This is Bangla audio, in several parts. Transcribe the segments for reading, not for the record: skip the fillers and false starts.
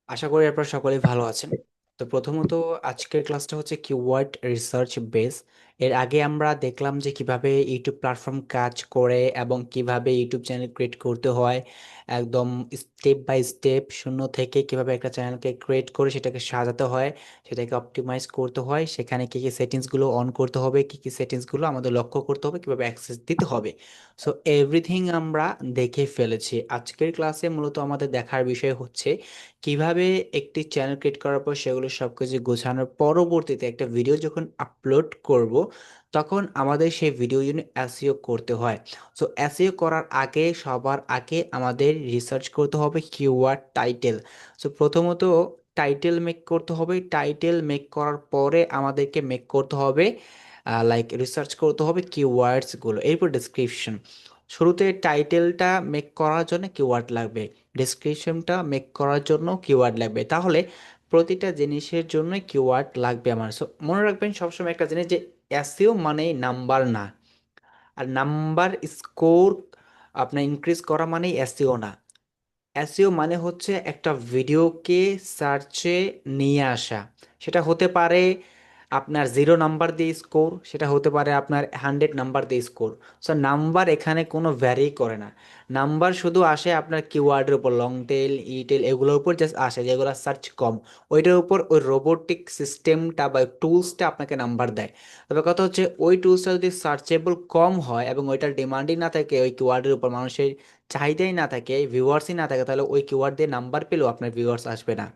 আশা করি আপনারা সকলেই ভালো আছেন। তো প্রথমত আজকের ক্লাসটা হচ্ছে কিওয়ার্ড রিসার্চ বেস। এর আগে আমরা দেখলাম যে কিভাবে ইউটিউব প্ল্যাটফর্ম কাজ করে এবং কিভাবে ইউটিউব চ্যানেল ক্রিয়েট করতে হয়, একদম স্টেপ বাই স্টেপ শূন্য থেকে কিভাবে একটা চ্যানেলকে ক্রিয়েট করে সেটাকে সাজাতে হয়, সেটাকে অপটিমাইজ করতে হয়, সেখানে কি কি সেটিংসগুলো অন করতে হবে, কি কি সেটিংসগুলো আমাদের লক্ষ্য করতে হবে, কিভাবে অ্যাক্সেস দিতে হবে। সো এভরিথিং আমরা দেখে ফেলেছি। আজকের ক্লাসে মূলত আমাদের দেখার বিষয় হচ্ছে কিভাবে একটি চ্যানেল ক্রিয়েট করার পর সেগুলো সবকিছু গোছানোর পরবর্তীতে একটা ভিডিও যখন আপলোড করব, তখন আমাদের সেই ভিডিও জন্য এসইও করতে হয়। সো এসইও করার আগে সবার আগে আমাদের রিসার্চ করতে হবে কিওয়ার্ড টাইটেল। সো প্রথমত টাইটেল মেক করতে হবে। টাইটেল মেক করার পরে আমাদেরকে মেক করতে হবে লাইক রিসার্চ করতে হবে কিওয়ার্ডসগুলো, এরপর ডেসক্রিপশন। শুরুতে টাইটেলটা মেক করার জন্য কিওয়ার্ড লাগবে, ডেসক্রিপশনটা মেক করার জন্য কিওয়ার্ড লাগবে। তাহলে প্রতিটা জিনিসের জন্য কিওয়ার্ড লাগবে আমার। সো মনে রাখবেন সবসময় একটা জিনিস যে এসইও মানে নাম্বার না, আর নাম্বার স্কোর আপনার ইনক্রিজ করা মানেই এসইও না। এসইও মানে হচ্ছে একটা ভিডিওকে সার্চে নিয়ে আসা। সেটা হতে পারে আপনার 0 নাম্বার দিয়ে স্কোর, সেটা হতে পারে আপনার 100 নাম্বার দিয়ে স্কোর। সো নাম্বার এখানে কোনো ভ্যারি করে না। নাম্বার শুধু আসে আপনার কিওয়ার্ডের উপর, লং টেল ই টেল এগুলোর উপর জাস্ট আসে, যেগুলো সার্চ কম ওইটার উপর ওই রোবোটিক সিস্টেমটা বা টুলসটা আপনাকে নাম্বার দেয়। তবে কথা হচ্ছে ওই টুলসটা যদি সার্চেবল কম হয় এবং ওইটার ডিমান্ডই না থাকে, ওই কিওয়ার্ডের উপর মানুষের চাহিদাই না থাকে, ভিউয়ার্সই না থাকে, তাহলে ওই কিওয়ার্ড দিয়ে নাম্বার পেলেও আপনার ভিউয়ার্স আসবে না।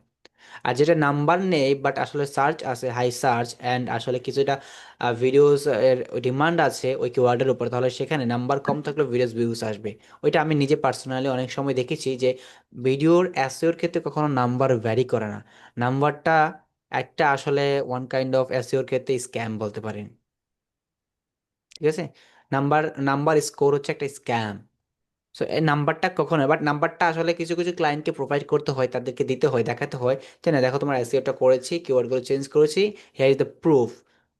আর যেটা নাম্বার নেই বাট আসলে সার্চ আছে, হাই সার্চ অ্যান্ড আসলে কিছুটা ভিডিওস এর ডিমান্ড আছে ওই কিওয়ার্ডের উপর, তাহলে সেখানে নাম্বার কম থাকলে ভিডিওস ভিউজ আসবে। ওইটা আমি নিজে পার্সোনালি অনেক সময় দেখেছি যে ভিডিওর এসইওর ক্ষেত্রে কখনো নাম্বার ভ্যারি করে না। নাম্বারটা একটা আসলে ওয়ান কাইন্ড অফ এসইওর ক্ষেত্রে স্ক্যাম বলতে পারেন। ঠিক আছে, নাম্বার নাম্বার স্কোর হচ্ছে একটা স্ক্যাম। সো এই নাম্বারটা কখনো, বাট নাম্বারটা আসলে কিছু কিছু ক্লায়েন্টকে প্রোভাইড করতে হয়, তাদেরকে দিতে হয়, দেখাতে হয় যে না দেখো তোমার এসইওটা করেছি, কিওয়ার্ডগুলো চেঞ্জ করেছি, here is the proof.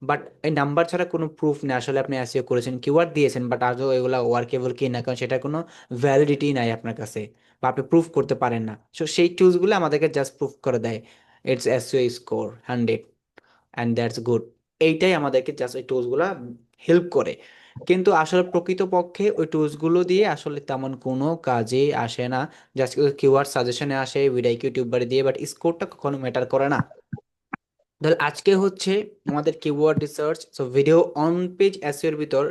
But এই নাম্বার ছাড়া কোনো প্রুফ নেই আসলে আপনি এসইও করেছেন, কিওয়ার্ড দিয়েছেন, বাট আজও এগুলো ওয়ার্কেবল কি না, কারণ সেটা কোনো ভ্যালিডিটি নাই আপনার কাছে, বা আপনি প্রুফ করতে পারেন না। সো সেই টুলসগুলো আমাদেরকে জাস্ট প্রুফ করে দেয় it's SEO score 100 and that's good. এইটাই আমাদেরকে জাস্ট ওই টুলসগুলো হেল্প করে। কিন্তু আসলে প্রকৃতপক্ষে ওই টুলসগুলো দিয়ে আসলে তেমন কোনো কাজে আসে না। জাস্ট কিওয়ার্ড সাজেশনে আসে ভিডিও ইউটিউবারে দিয়ে, বাট স্কোরটা কখনো ম্যাটার করে না। তাহলে আজকে হচ্ছে আমাদের keyword research. So video on page SEO এর ভিতর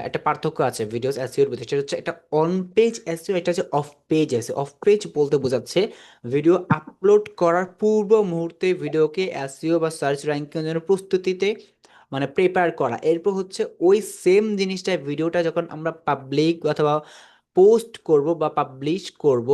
একটা পার্থক্য আছে ভিডিওস এসইও এর ভিতর, সেটা হচ্ছে একটা অন পেজ এসইও, একটা হচ্ছে of page SEO. Of page বলতে বোঝাচ্ছে ভিডিও আপলোড করার পূর্ব মুহূর্তে ভিডিওকে এসইও বা সার্চ র্যাঙ্কিং এর জন্য প্রস্তুতিতে মানে প্রিপেয়ার করা। এরপর হচ্ছে ওই সেম জিনিসটা ভিডিওটা যখন আমরা পাবলিক অথবা পোস্ট করব বা পাবলিশ করব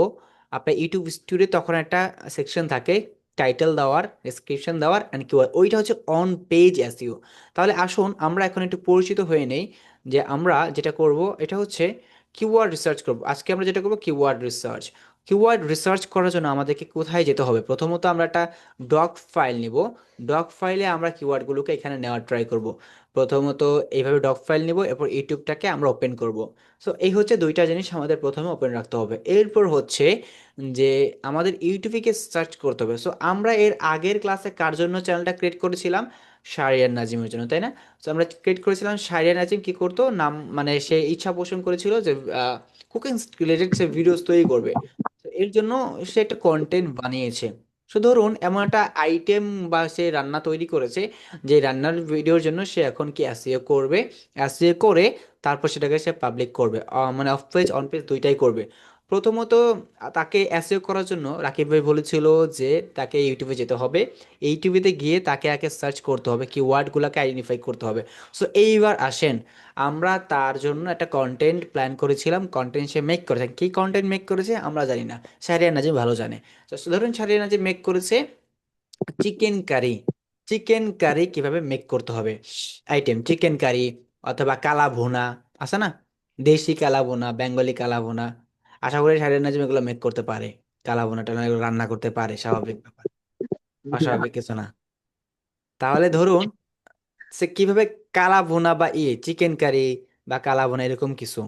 আপনার ইউটিউব স্টুডিও, তখন একটা সেকশন থাকে টাইটেল দেওয়ার, ডেসক্রিপশন দেওয়ার অ্যান্ড কিওয়ার্ড, ওইটা হচ্ছে অন পেজ এসইও। তাহলে আসুন আমরা এখন একটু পরিচিত হয়ে নেই যে আমরা যেটা করব এটা হচ্ছে কিওয়ার্ড রিসার্চ করব। আজকে আমরা যেটা করব কিওয়ার্ড রিসার্চ। কিওয়ার্ড রিসার্চ করার জন্য আমাদেরকে কোথায় যেতে হবে? প্রথমত আমরা একটা ডক ফাইল নিব। ডক ফাইলে আমরা কিওয়ার্ডগুলোকে এখানে নেওয়ার ট্রাই করব। প্রথমত এইভাবে ডক ফাইল নিব, এরপর ইউটিউবটাকে আমরা ওপেন করব। সো এই হচ্ছে দুইটা জিনিস আমাদের প্রথমে ওপেন রাখতে হবে। এরপর হচ্ছে যে আমাদের ইউটিউবে সার্চ করতে হবে। সো আমরা এর আগের ক্লাসে কার জন্য চ্যানেলটা ক্রিয়েট করেছিলাম? শাহরিয়ার নাজিমের জন্য, তাই না? সো আমরা ক্রিয়েট করেছিলাম শাহরিয়ার নাজিম কি করতো নাম, মানে সে ইচ্ছা পোষণ করেছিল যে কুকিং রিলেটেড সে ভিডিওস তৈরি করবে। তো এর জন্য সে একটা কন্টেন্ট বানিয়েছে। সো ধরুন এমন একটা আইটেম বা সে রান্না তৈরি করেছে, যে রান্নার ভিডিওর জন্য সে এখন কি এসইও করবে, এসইও করে তারপর সেটাকে সে পাবলিক করবে, মানে অফ পেজ অন পেজ দুইটাই করবে। প্রথমত তাকে এসইও করার জন্য রাকিব ভাই বলেছিল যে তাকে ইউটিউবে যেতে হবে। ইউটিউবেতে গিয়ে তাকে আগে সার্চ করতে হবে, কিওয়ার্ডগুলোকে আইডেন্টিফাই করতে হবে। সো এইবার আসেন, আমরা তার জন্য একটা কন্টেন্ট প্ল্যান করেছিলাম, কন্টেন্ট সে মেক করেছে। কি কন্টেন্ট মেক করেছে আমরা জানি না, শাহরিয়ার নাজিম ভালো জানে। তো ধরুন শাহরিয়ার নাজিম মেক করেছে চিকেন কারি। চিকেন কারি কিভাবে মেক করতে হবে, আইটেম চিকেন কারি অথবা কালা ভুনা আছে না, দেশি কালা ভুনা, বেঙ্গলি কালা ভুনা। আশা করি শাহরিয়ার নাজিম এগুলো মেক করতে পারে, কালা ভুনা টালা এগুলো রান্না করতে পারে, স্বাভাবিক ব্যাপার, অস্বাভাবিক কিছু না। তাহলে ধরুন সে কিভাবে কালা ভুনা বা চিকেন কারি বা কালা ভুনা এরকম কিছু।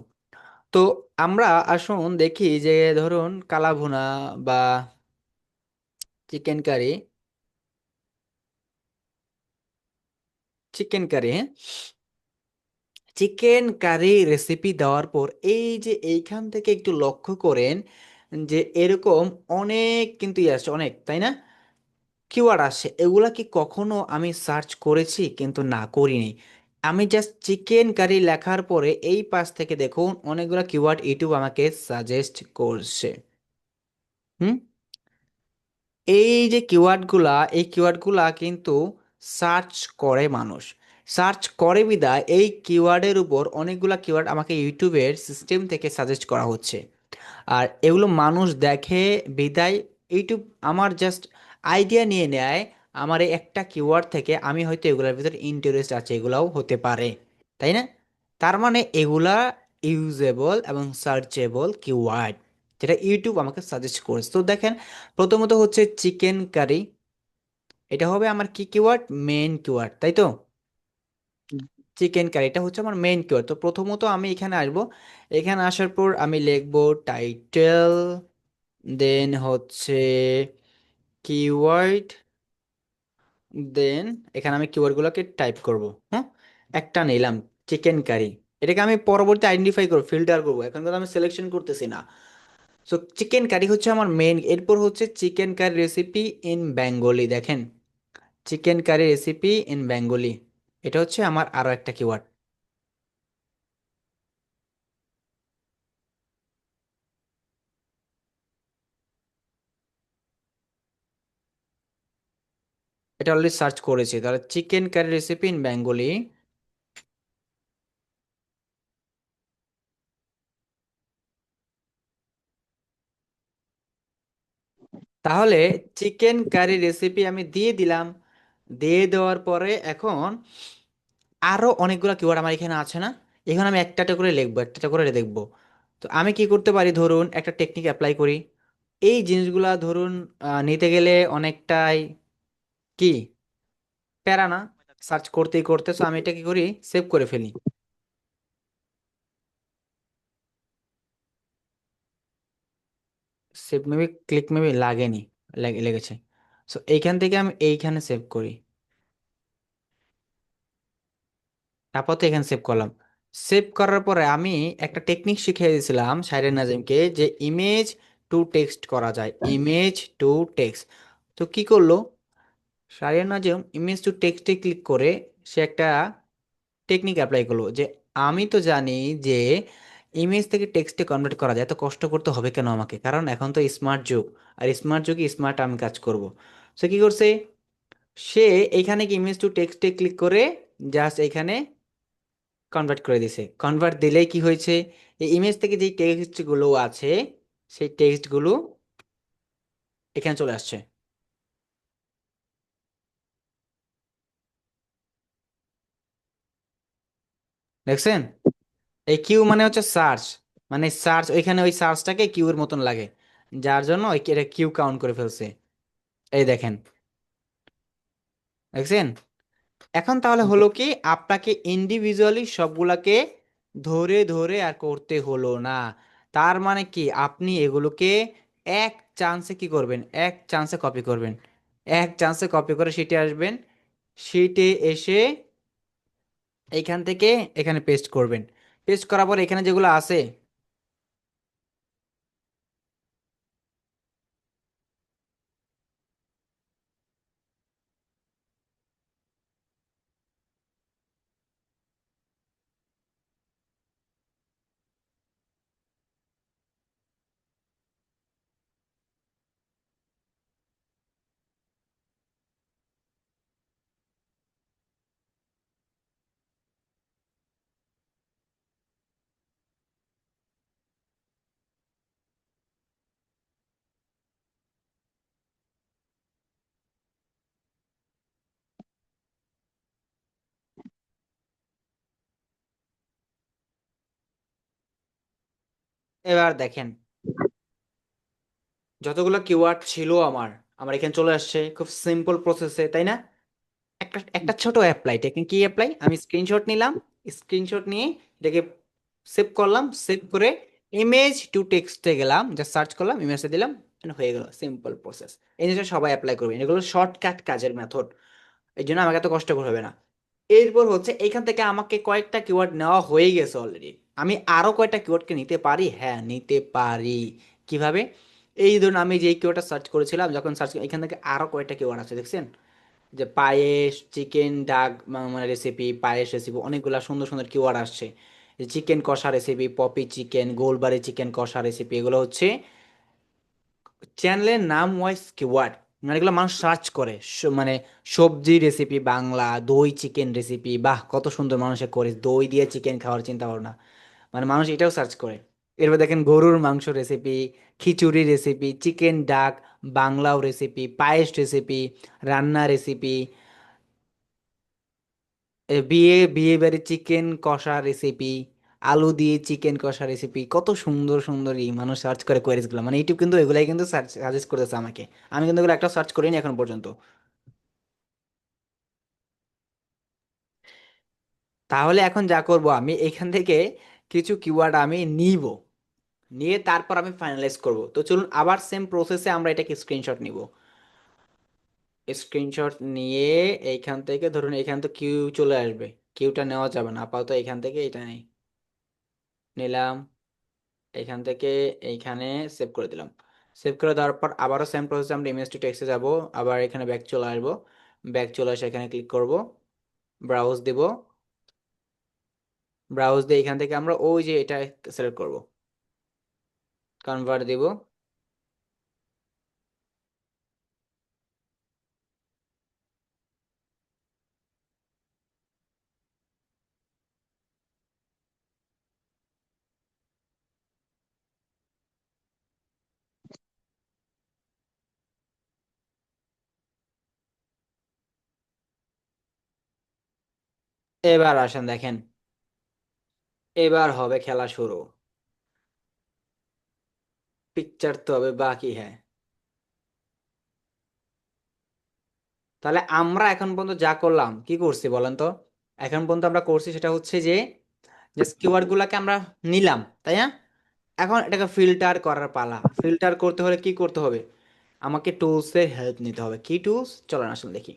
তো আমরা আসুন দেখি যে ধরুন কালা ভুনা বা চিকেন কারি, চিকেন কারি, হ্যাঁ, চিকেন কারি রেসিপি দেওয়ার পর এই যে এইখান থেকে একটু লক্ষ্য করেন যে এরকম অনেক কিন্তু ইয়ে আসছে, অনেক, তাই না? কিওয়ার্ড আসে, এগুলা কি কখনো আমি সার্চ করেছি? কিন্তু না, করিনি। আমি জাস্ট চিকেন কারি লেখার পরে এই পাশ থেকে দেখুন অনেকগুলো কিওয়ার্ড ইউটিউব আমাকে সাজেস্ট করছে। হুম। এই যে কিওয়ার্ডগুলা, এই কিওয়ার্ডগুলা কিন্তু সার্চ করে মানুষ, সার্চ করে বিদায় এই কিওয়ার্ডের উপর অনেকগুলা কিওয়ার্ড আমাকে ইউটিউবের সিস্টেম থেকে সাজেস্ট করা হচ্ছে। আর এগুলো মানুষ দেখে বিদায় ইউটিউব আমার জাস্ট আইডিয়া নিয়ে নেয় আমার এই একটা কিওয়ার্ড থেকে, আমি হয়তো এগুলোর ভিতরে ইন্টারেস্ট আছে, এগুলাও হতে পারে, তাই না? তার মানে এগুলা ইউজেবল এবং সার্চেবল কিওয়ার্ড, যেটা ইউটিউব আমাকে সাজেস্ট করেছে। তো দেখেন, প্রথমত হচ্ছে চিকেন কারি, এটা হবে আমার কি কিওয়ার্ড, মেইন কিওয়ার্ড, তাই তো? চিকেন কারি এটা হচ্ছে আমার মেইন কিওয়ার্ড। তো প্রথমত আমি এখানে আসবো, এখানে আসার পর আমি লিখবো টাইটেল, দেন হচ্ছে কিওয়ার্ড, দেন এখানে আমি কিওয়ার্ডগুলোকে টাইপ করব। হ্যাঁ, একটা নিলাম, চিকেন কারি। এটাকে আমি পরবর্তী আইডেন্টিফাই করবো, ফিল্টার করবো, এখন কিন্তু আমি সিলেকশন করতেছি না। সো চিকেন কারি হচ্ছে আমার মেইন, এরপর হচ্ছে chicken curry recipe in Bengali, দেখেন, chicken curry recipe in Bengali, এটা হচ্ছে আমার আরো একটা কিওয়ার্ড। এটা অলরেডি সার্চ করেছি, তাহলে chicken curry recipe in Bengali. তাহলে চিকেন কারি রেসিপি আমি দিয়ে দিলাম, দিয়ে দেওয়ার পরে এখন আরো অনেকগুলো কিওয়ার্ড আমার এখানে আছে না? এখন আমি একটা একটা করে লিখবো, একটা একটা করে দেখবো। তো আমি কি করতে পারি, ধরুন একটা টেকনিক অ্যাপ্লাই করি। এই জিনিসগুলা ধরুন নিতে গেলে অনেকটাই কি প্যারা না, সার্চ করতেই করতে, তো আমি এটা কি করি, সেভ করে ফেলি। সেভ মেবি, ক্লিক মেবি লাগেনি, লেগেছে। সো এইখান থেকে আমি এইখানে সেভ করি, আপাতত এখানে সেভ করলাম। সেভ করার পরে আমি একটা টেকনিক শিখিয়ে দিয়েছিলাম সাইরেন নাজিমকে, যে ইমেজ টু টেক্সট করা যায়, ইমেজ টু টেক্সট। তো কি করলো সাইরেন নাজিম, ইমেজ টু টেক্সটে ক্লিক করে সে একটা টেকনিক অ্যাপ্লাই করলো, যে আমি তো জানি যে ইমেজ থেকে টেক্সটে কনভার্ট করা যায়, তো কষ্ট করতে হবে কেন আমাকে, কারণ এখন তো স্মার্ট যুগ, আর স্মার্ট যুগে স্মার্ট আমি কাজ করব। সে কি করছে, সে এইখানে কি ইমেজ টু টেক্সটে ক্লিক করে জাস্ট এখানে কনভার্ট করে দিছে। কনভার্ট দিলেই কি হয়েছে, এই ইমেজ থেকে যে টেক্সট গুলো আছে সেই টেক্সট গুলো এখানে চলে আসছে, দেখছেন? এই কিউ মানে হচ্ছে সার্চ, মানে সার্চ, ওইখানে ওই সার্চটাকে কিউ এর মতন লাগে, যার জন্য এটা কিউ কাউন্ট করে ফেলছে। এই দেখেন, দেখছেন? এখন তাহলে হলো কি, আপনাকে ইন্ডিভিজুয়ালি সবগুলাকে ধরে ধরে আর করতে হলো না। তার মানে কি, আপনি এগুলোকে এক চান্সে কি করবেন, এক চান্সে কপি করবেন, এক চান্সে কপি করে শিটে আসবেন, শিটে এসে এইখান থেকে এখানে পেস্ট করবেন। পেস্ট করার পর এখানে যেগুলো আছে, এবার দেখেন যতগুলো কিওয়ার্ড ছিল আমার, আমার এখানে চলে আসছে খুব সিম্পল প্রসেসে, তাই না? একটা একটা ছোট অ্যাপ্লাই, টেকনিক কি অ্যাপ্লাই, আমি স্ক্রিনশট নিলাম, স্ক্রিনশট নিয়ে এটাকে সেভ করলাম, সেভ করে ইমেজ টু টেক্সটে গেলাম, যা সার্চ করলাম, ইমেজে দিলাম, And হয়ে গেল, সিম্পল প্রসেস। এই জিনিসটা সবাই অ্যাপ্লাই করবেন, এগুলো শর্টকাট কাজের মেথড, এই জন্য আমাকে এত কষ্ট করতে হবে না। এরপর হচ্ছে এইখান থেকে আমাকে কয়েকটা কিওয়ার্ড নেওয়া হয়ে গেছে অলরেডি, আমি আরো কয়েকটা কিওয়ার্ডকে নিতে পারি, হ্যাঁ নিতে পারি। কিভাবে? এই ধরুন আমি যে কিওয়ার্ডটা সার্চ করেছিলাম, যখন সার্চ এখান থেকে আরো কয়েকটা কিওয়ার্ড আছে দেখছেন, যে পায়েস, চিকেন ডাক মানে রেসিপি, পায়েস রেসিপি, অনেকগুলা সুন্দর সুন্দর কিওয়ার্ড আসছে। চিকেন কষা রেসিপি, পপি চিকেন, গোলবাড়ি চিকেন কষা রেসিপি, এগুলো হচ্ছে চ্যানেলের নাম ওয়াইজ কিওয়ার্ড, মানে এগুলো মানুষ সার্চ করে। মানে সবজি রেসিপি বাংলা, দই চিকেন রেসিপি, বাহ কত সুন্দর মানুষে করে দই দিয়ে চিকেন খাওয়ার চিন্তা ভাবনা, মানে মানুষ এটাও সার্চ করে। এরপর দেখেন গরুর মাংস রেসিপি, খিচুড়ি রেসিপি, চিকেন ডাক, বাংলাও রেসিপি, পায়েস রেসিপি, রান্না রেসিপি, বিয়ে বিয়ে বাড়ি চিকেন কষা রেসিপি, আলু দিয়ে চিকেন কষা রেসিপি, কত সুন্দর সুন্দর এই মানুষ সার্চ করে কোয়েরিজগুলো, মানে ইউটিউব কিন্তু এগুলাই কিন্তু সার্চ সাজেস্ট করেছে আমাকে। আমি কিন্তু এগুলো একটা সার্চ করিনি এখন পর্যন্ত। তাহলে এখন যা করব, আমি এখান থেকে কিছু কিওয়ার্ড আমি নিব, নিয়ে তারপর আমি ফাইনালাইজ করব। তো চলুন আবার সেম প্রসেসে আমরা এটাকে স্ক্রিনশট নিব। স্ক্রিনশট নিয়ে এইখান থেকে ধরুন এখান তো কিউ চলে আসবে, কিউটা নেওয়া যাবে না আপাতত, এখান থেকে এটা নেই, নিলাম। এখান থেকে এইখানে সেভ করে দিলাম। সেভ করে দেওয়ার পর আবারও সেম প্রসেসে আমরা ইমেজ টু টেক্সটে যাব, আবার এখানে ব্যাক চলে আসবো, ব্যাক চলে আসে এখানে ক্লিক করব, ব্রাউজ দিব, ব্রাউজ দিয়ে এখান থেকে আমরা ওই যে এটা সিলেক্ট করব, কনভার্ট দিব। এবার আসেন দেখেন, এবার হবে খেলা শুরু। পিকচার তো হবে বাকি, হ্যাঁ। তাহলে আমরা এখন পর্যন্ত যা করলাম, কি করছি বলেন তো? এখন পর্যন্ত আমরা করছি সেটা হচ্ছে যে জাস্ট কিওয়ার্ড গুলাকে আমরা নিলাম, তাই না? এখন এটাকে ফিল্টার করার পালা। ফিল্টার করতে হলে কি করতে হবে? আমাকে টুলসের হেল্প নিতে হবে। কি টুলস, চলেন আসলে দেখি।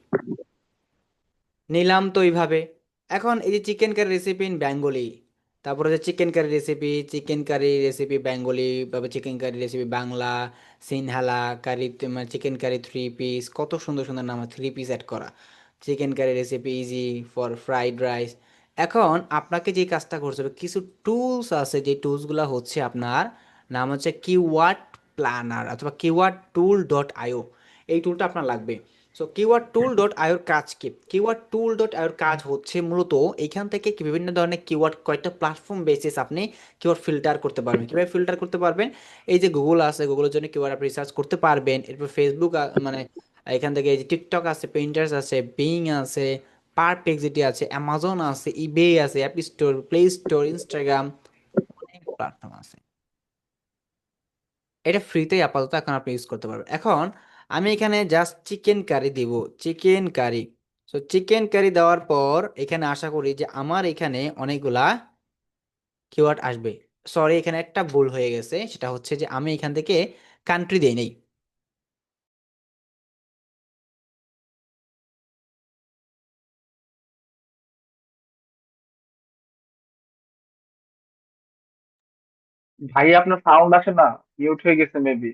নিলাম তো এইভাবে। এখন এই যে chicken curry recipe in Bengali, তারপরে যে চিকেন কারি রেসিপি বেঙ্গলি, তারপর chicken curry recipe Bangla, Sinhala curry, মানে চিকেন কারি 3 পিস, কত সুন্দর সুন্দর নাম, 3 পিস অ্যাড করা, chicken curry recipe easy for fried rice. এখন আপনাকে যে কাজটা করতে হবে, কিছু টুলস আছে, যে টুলসগুলো হচ্ছে আপনার নাম হচ্ছে কিওয়ার্ড প্ল্যানার অথবা কিওয়ার্ড টুল ডট আইও, এই টুলটা আপনার লাগবে। সো কিওয়ার্ড টুল ডট আইওর কাজ কি? কিওয়ার্ড টুল ডট আইওর কাজ হচ্ছে মূলত এইখান থেকে কি বিভিন্ন ধরনের কিওয়ার্ড, কয়েকটা প্ল্যাটফর্ম বেসিস আপনি কিওয়ার্ড ফিল্টার করতে পারবেন। কিভাবে ফিল্টার করতে পারবেন? এই যে গুগল আছে, গুগলের জন্য কিওয়ার্ড আপনি রিসার্চ করতে পারবেন। এরপর ফেসবুক, মানে এখান থেকে এই যে টিকটক আছে, পিন্টারেস্ট আছে, বিং আছে, পারপ্লেক্সিটি আছে, অ্যামাজন আছে, ইবে আছে, app store, play store, Instagram, অনেক প্ল্যাটফর্ম আছে। এটা ফ্রিতেই আপাতত এখন আপনি ইউজ করতে পারবেন। এখন আমি এখানে জাস্ট চিকেন কারি দিব, chicken curry. So chicken curry দেওয়ার পর এখানে আশা করি যে আমার এখানে অনেকগুলা কিওয়ার্ড আসবে। সরি, এখানে একটা ভুল হয়ে গেছে, সেটা হচ্ছে যে আমি এখান থেকে কান্ট্রি দেই নেই। ভাই আপনার সাউন্ড আসে না, মিউট হয়ে গেছে মেবি।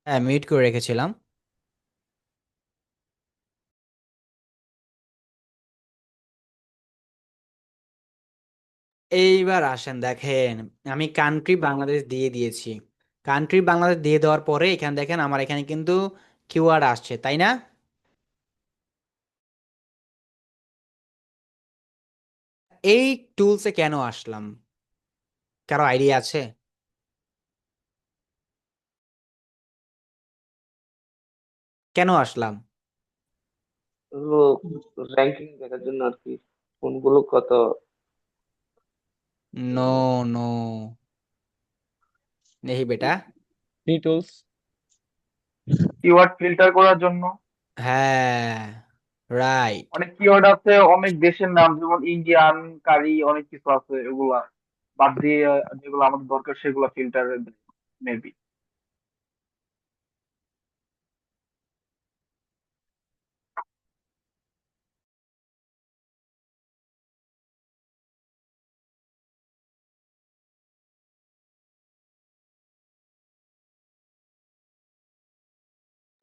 হ্যাঁ, মিউট করে রেখেছিলাম। এইবার আসেন দেখেন, আমি কান্ট্রি বাংলাদেশ দিয়ে দিয়েছি। কান্ট্রি বাংলাদেশ দিয়ে দেওয়ার পরে এখানে দেখেন আমার এখানে কিন্তু কিওয়ার্ড আসছে, তাই না? এই টুলসে কেন আসলাম, কারো আইডিয়া আছে? কেন আসলাম? হলো র্যাঙ্কিং দেখার জন্য আর কি, কোনগুলো কত। নো, নো, নেহি বেটা। ডিটেলস। কিওয়ার্ড ফিল্টার করার জন্য। হ্যাঁ, রাইট। অনেক কিওয়ার্ড আছে, অনেক দেশের নাম, যেমন ইন্ডিয়ান কারি, অনেক কিছু আছে এগুলা। বাদ দিয়ে যেগুলো আমাদের দরকার সেগুলো ফিল্টার মেবি।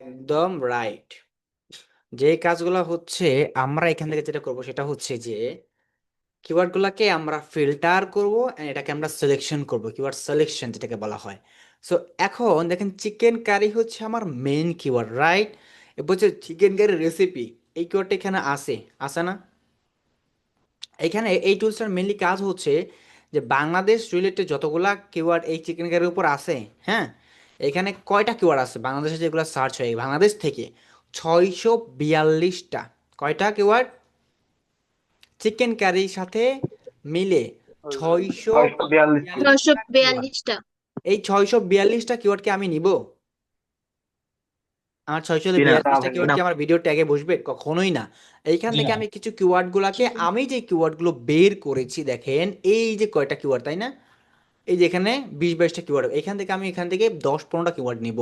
একদম রাইট। যে কাজগুলো হচ্ছে আমরা এখান থেকে যেটা করব সেটা হচ্ছে যে কিওয়ার্ড গুলাকে আমরা ফিল্টার করব and এটাকে আমরা সিলেকশন করব, কিওয়ার্ড সিলেকশন যেটাকে বলা হয়। সো এখন দেখেন চিকেন কারি হচ্ছে আমার মেইন কিওয়ার্ড, রাইট? এরপর হচ্ছে চিকেন কারি রেসিপি, এই কিওয়ার্ডটা এখানে আছে, আছে না? এখানে এই টুলসটার মেইনলি কাজ হচ্ছে যে বাংলাদেশ রিলেটেড যতগুলা কিওয়ার্ড এই চিকেন কারির উপর আছে, হ্যাঁ, এখানে কয়টা কিওয়ার্ড আছে বাংলাদেশে যেগুলো সার্চ হয় বাংলাদেশ থেকে? 642টা। কয়টা কিওয়ার্ড চিকেন কারির সাথে মিলে? ছয়শো 642টি। ছয়শো বিয়াল্লিশটা কিওয়ার্ড। বিয়াল্লিশটা এই 642টা কিওয়ার্ডকে আমি নিব? আমার ছয়শো জি না। না বিয়াল্লিশটা ভাই, কিওয়ার্ড না। কি আমার ভিডিও ট্যাগে বসবে? কখনোই না। এইখান জি থেকে না। আমি কিছু কিওয়ার্ড গুলাকে, আমি যে কিওয়ার্ড গুলো বের করেছি দেখেন, এই যে কয়টা কিওয়ার্ড, তাই না? এই যে এখানে 20-22টা কিওয়ার্ড, এখান থেকে আমি এখান থেকে 10-15টা কিওয়ার্ড নিব।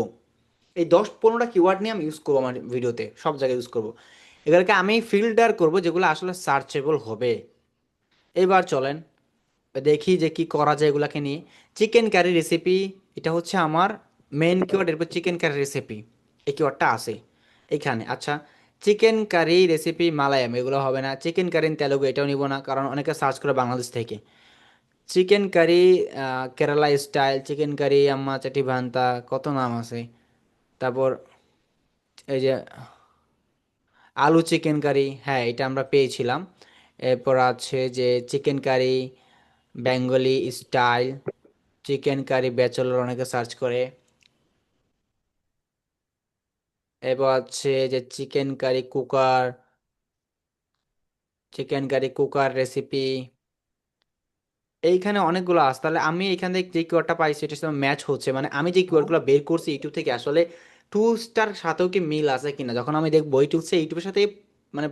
এই 10-15টা কিওয়ার্ড নিয়ে আমি ইউজ করবো আমার ভিডিওতে, সব জায়গায় ইউজ করবো। এগুলোকে আমি ফিল্টার করব যেগুলো আসলে সার্চেবল হবে। এবার চলেন দেখি যে কি করা যায় এগুলাকে নিয়ে। চিকেন কারি রেসিপি, এটা হচ্ছে আমার মেন কিওয়ার্ড। এরপর চিকেন কারি রেসিপি, এই কিওয়ার্ডটা আছে এখানে। আচ্ছা, চিকেন কারি রেসিপি মালায়াম এগুলো হবে না। চিকেন কারি তেলুগু, এটাও নিব না, কারণ অনেকে সার্চ করে বাংলাদেশ থেকে। Chicken curry Kerala style, chicken curry আম্মা চাটি ভান্তা, কত নাম আছে। তারপর এই যে আলু চিকেন কারি, হ্যাঁ এটা আমরা পেয়েছিলাম। এরপর আছে যে chicken curry Bengali style, chicken curry bachelor অনেকে সার্চ করে। এরপর আছে যে chicken curry cooker, chicken curry cooker recipe. এইখানে অনেকগুলো আছে। তাহলে আমি এখান থেকে যে কিওয়ার্ডটা পাইছি এটার সাথে ম্যাচ হচ্ছে, মানে আমি যে কিওয়ার্ডগুলো বের করছি ইউটিউব থেকে আসলে টুলসটার সাথেও কি মিল আছে কিনা, যখন আমি দেখবো এই টুলসে ইউটিউবের সাথে মানে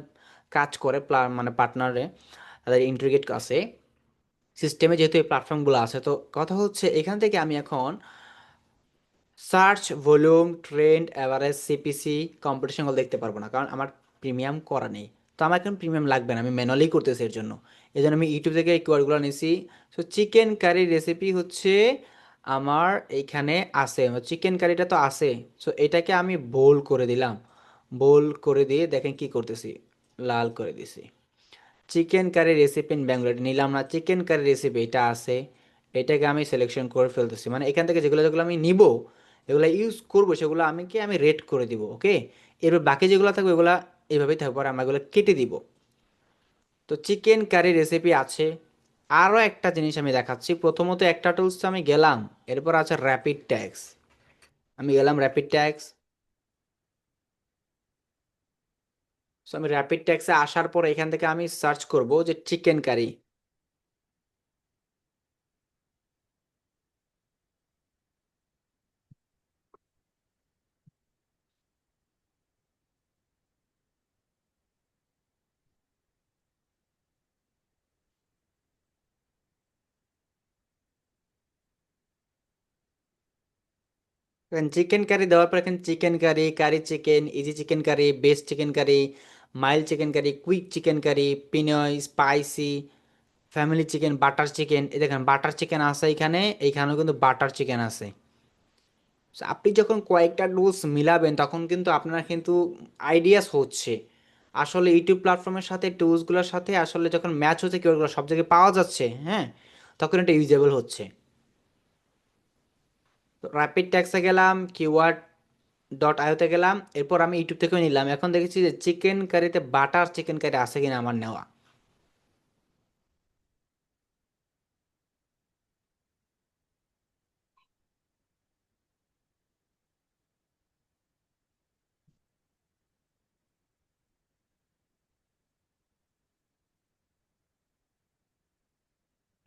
কাজ করে, মানে পার্টনারে তাদের ইন্টিগ্রেট আছে সিস্টেমে, যেহেতু এই প্ল্যাটফর্মগুলো আছে। তো কথা হচ্ছে এখান থেকে আমি এখন search volume trend average CPC কম্পিটিশনগুলো দেখতে পারবো না, কারণ আমার প্রিমিয়াম করা নেই। তো আমার এখন প্রিমিয়াম লাগবে না, আমি ম্যানুয়ালি করতেছি এর জন্য। এই জন্য আমি ইউটিউব থেকে এই কিওয়ার্ডগুলো নিয়েছি। সো চিকেন কারি রেসিপি হচ্ছে আমার এইখানে আছে, চিকেন কারিটা তো আছে। সো এটাকে আমি বোল্ড করে দিলাম, বোল্ড করে দিয়ে দেখেন কি করতেছি, লাল করে দিছি। Chicken curry recipe in Bangalore নিলাম না, চিকেন কারি রেসিপি এটা আছে, এটাকে আমি সিলেকশন করে ফেলতেছি। মানে এখান থেকে যেগুলো যেগুলো আমি নিব, এগুলো ইউজ করবো, সেগুলো আমি কি আমি রেট করে দিব, ওকে? এরপর বাকি যেগুলো থাকবে এগুলো এইভাবেই থাকবে, আর আমরা এগুলো কেটে দিব। তো চিকেন কারি রেসিপি আছে। আরও একটা জিনিস আমি দেখাচ্ছি। প্রথমত একটা টুলস আমি গেলাম, এরপর আছে র্যাপিড ট্যাক্স। আমি গেলাম র্যাপিড ট্যাক্স। সো আমি র্যাপিড ট্যাক্সে আসার পর এখান থেকে আমি সার্চ করব যে চিকেন কারি। চিকেন কারি দেওয়ার পর এখানে chicken curry, curry chicken, easy chicken curry, best chicken curry, mild chicken curry, quick chicken curry, পিনয়, spicy, family chicken, butter chicken. এই দেখেন বাটার চিকেন আছে এখানে, এইখানেও কিন্তু বাটার চিকেন আছে। So, আপনি যখন কয়েকটা ডোজ মিলাবেন তখন কিন্তু আপনার কিন্তু আইডিয়াস হচ্ছে আসলে ইউটিউব প্ল্যাটফর্মের সাথে টুলসগুলোর সাথে আসলে যখন ম্যাচ হচ্ছে, কি ওগুলো সব জায়গায় পাওয়া যাচ্ছে, হ্যাঁ, তখন এটা ইউজেবল হচ্ছে। তো র্যাপিড ট্যাক্সে গেলাম, কিওয়ার্ড ডট আইওতে গেলাম, এরপর আমি ইউটিউব থেকেও নিলাম। এখন দেখেছি যে চিকেন কারিতে বাটার চিকেন কারি আছে কিনা আমার নেওয়া।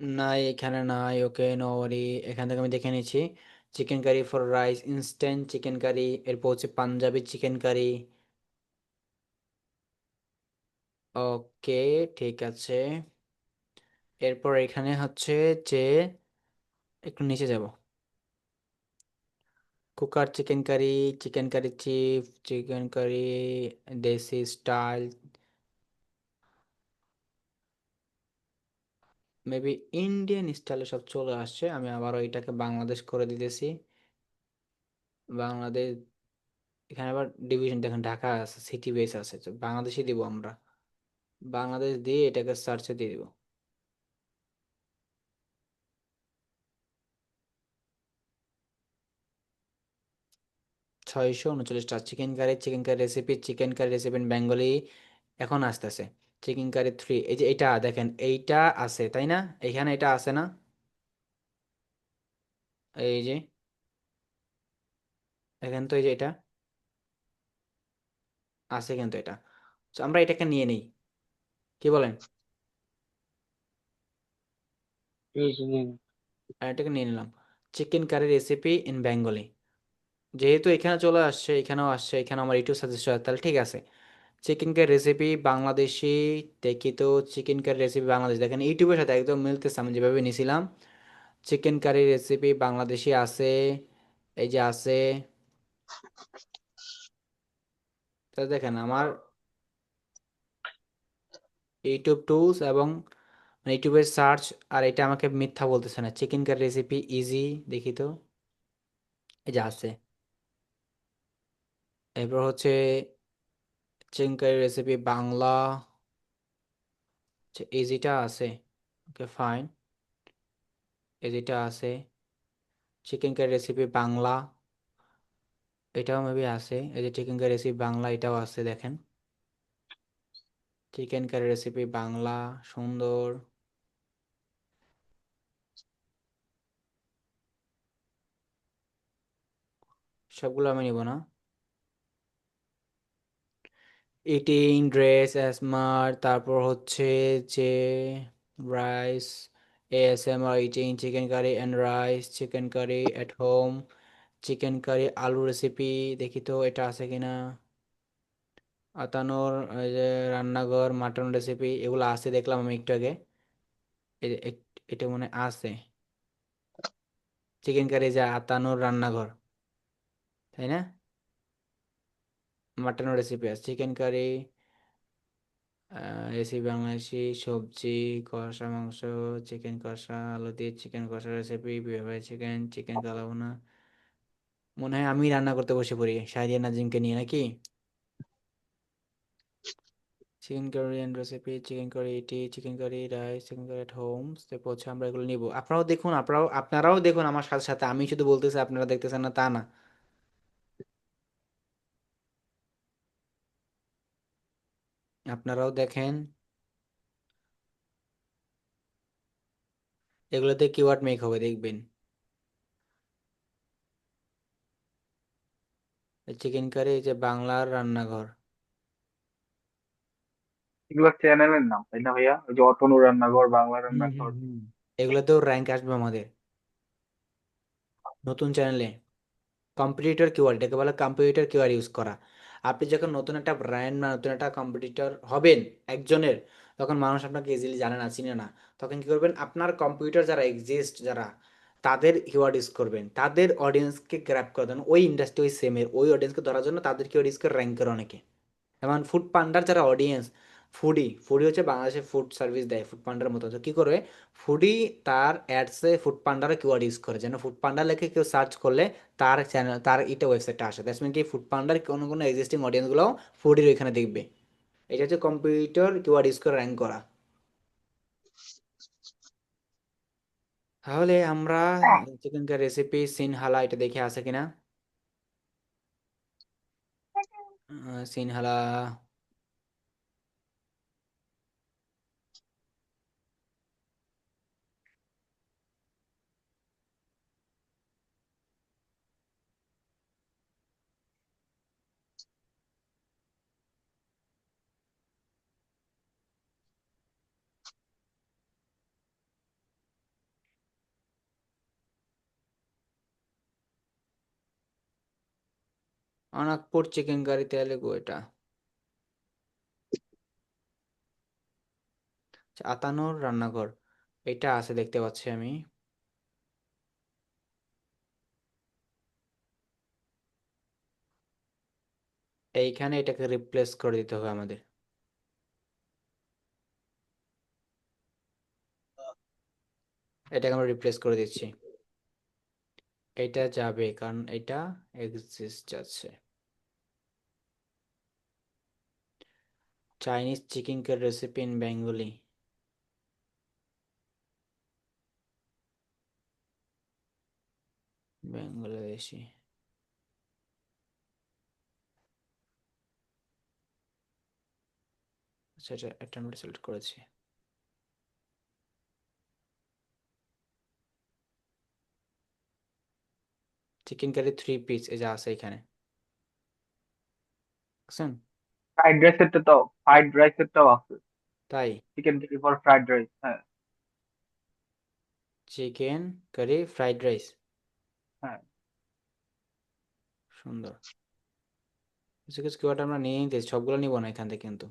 নাই, এখানে নাই, ওকে নো ওয়ারি। এখান থেকে আমি দেখে নিচ্ছি chicken curry for rice, instant chicken curry, এরপর হচ্ছে পাঞ্জাবি চিকেন কারি। ওকে, ঠিক আছে। এরপর এখানে হচ্ছে যে একটু নিচে যাব, cooker chicken curry cheap, chicken curry desi style, maybe Indian স্টাইলে সব চলে আসছে। আমি আবারও এটাকে বাংলাদেশ করে দিতেছি। বাংলাদেশ, এখানে আবার ডিভিশন দেখেন, ঢাকা আছে, সিটি বেস আছে, তো বাংলাদেশই দিব আমরা। বাংলাদেশ দিয়ে এটাকে সার্চে দিয়ে দিব। 639টা chicken curry recipe in Bengali এখন আসতেছে। চিকেন কারি 3, এই যে এটা দেখেন, এইটা আছে তাই না? এখানে এটা আছে না? এই যে দেখেন তো, এই যে এটা আছে কিন্তু এটা। তো আমরা এটাকে নিয়ে নিই, কি বলেন? এই যে নিন। আর এটাকে নিয়ে নিলাম, chicken curry recipe in Bengali. যেহেতু এখানে চলে আসছে, এখানেও আসছে, এখানে আমার ইউটিউব সাজেস্ট হয়, তাহলে ঠিক আছে। চিকেন কারি রেসিপি বাংলাদেশি, দেখি তো। চিকেন কারি রেসিপি বাংলাদেশ, দেখেন ইউটিউবের সাথে একদম মিলতেছে আমি যেভাবে নিয়েছিলাম। চিকেন কারি রেসিপি বাংলাদেশি আছে, এই যে আছে। তা দেখেন আমার ইউটিউব টুলস এবং ইউটিউবের সার্চ, আর এটা আমাকে মিথ্যা বলতেছে না। চিকেন কারি রেসিপি ইজি, দেখি তো, এই যে আছে। এরপর হচ্ছে চিকেন কারি রেসিপি বাংলা, ইজিটা আছে, ওকে ফাইন, ইজিটা আছে। চিকেন কারি রেসিপি বাংলা, এটাও মেবি আছে, এই যে চিকেন কারি রেসিপি বাংলা, এটাও আছে দেখেন। চিকেন কারি রেসিপি বাংলা, সুন্দর। সবগুলো আমি নিব না। ইটিং ড্রেস স্মার্ট, তারপর হচ্ছে যে rice, ASMR eating chicken curry and rice, chicken curry at home, chicken curry aloo recipe, দেখি তো এটা আছে কিনা। আতানোর, এই যে রান্নাঘর মাটন রেসিপি, এগুলো আছে দেখলাম আমি একটু আগে। এটা মনে আছে, চিকেন কারি যা আতানোর রান্নাঘর, তাই না? মাটন রেসিপি আছে, চিকেন কারি রেসিপি বাংলাদেশি, সবজি, কষা মাংস, চিকেন কষা, আলু দিয়ে চিকেন কষা রেসিপি, বিয়ে চিকেন, চিকেন কালাভুনা। মনে হয় আমি রান্না করতে বসে পড়ি শাহরিয়ার নাজিমকে নিয়ে, নাকি? Chicken curry recipe, chicken curry এটি, chicken curry rice, chicken curry at home, তারপর হচ্ছে আমরা এগুলো নিব। আপনারাও দেখুন, আপনারাও দেখুন আমার সাথে সাথে, আমি শুধু বলতেছি আপনারা দেখতেছেন না তা না। আপনারাও দেখেন, এগুলোতে কিওয়ার্ড মেক হবে দেখবেন। চিকেন কারি, এই যে বাংলার রান্নাঘর। এগুলো চ্যানেলের নাম তাই না ভাইয়া? ওই যে অতনু রান্নাঘর, বাংলা হুম হুম রান্নাঘর। হুম এগুলোতেও র্যাঙ্ক আসবে আমাদের নতুন চ্যানেলে। কম্পিটিটর কিওয়ার্ড, এটাকে বলে কম্পিটিটর কিওয়ার্ড ইউজ করা। আপনি যখন নতুন একটা ব্র্যান্ড বা নতুন একটা কম্পিটিটর হবেন একজনের, তখন মানুষ আপনাকে ইজিলি জানে না, চিনে না। তখন কি করবেন, আপনার কম্পিউটার যারা এক্সিস্ট, যারা, তাদের কিওয়ার্ড ইউজ করবেন, তাদের অডিয়েন্সকে গ্র্যাব করে দেন, ওই ইন্ডাস্ট্রি ওই সেমের ওই অডিয়েন্সকে ধরার জন্য তাদের কিওয়ার্ড ইউজ করে র্যাঙ্ক করে অনেকে। যেমন ফুড পান্ডার যারা অডিয়েন্স, ফুডি ফুডি হচ্ছে বাংলাদেশে ফুড সার্ভিস দেয় ফুড পান্ডার মতো, তো কী করে ফুডি তার অ্যাডসে ফুড পান্ডার কিওয়ার্ড ইউজ করে, যেন ফুড পান্ডার লেখে কেউ সার্চ করলে তার চ্যানেল, তার এটা ওয়েবসাইটটা আসে। দ্যাটস মিন কি ফুড পান্ডার কোনো কোনো এক্সিস্টিং অডিয়েন্সগুলোও ফুডির ওইখানে দেখবে। এটা হচ্ছে কম্পিউটার কিওয়ার্ড ইউজ করে র্যাঙ্ক করা। তাহলে আমরা চিকেন কারি রেসিপি সিনহালা, এটা দেখে আছে কিনা। সিনহালা, অনাকপুর চিকেন কারি তেলেগু এটা। আচ্ছা, আতানুর রান্নাঘর, এটা আছে দেখতে পাচ্ছি আমি। এইখানে এটাকে রিপ্লেস করে দিতে হবে আমাদের। এটাকে আমরা রিপ্লেস করে দিচ্ছি। এটা যাবে কারণ এটা এক্সিস্ট যাচ্ছে। Chinese chicken curry recipe in Bengali. Bangladeshi. আচ্ছা, এটা আমরা সিলেক্ট করেছি। চিকেন কারি 3 পিস এই যে আছে এখানে, বুঝছেন? ফ্রাইড রাইসেরটাও আছে। তাই chicken curry for fried rice, হ্যাঁ। Chicken curry fried rice. হ্যাঁ, সুন্দর। কিছু কিছু কিওয়ার্ড আমরা নিয়ে নিতেছি, সবগুলো নিব না এখান থেকে কিন্তু।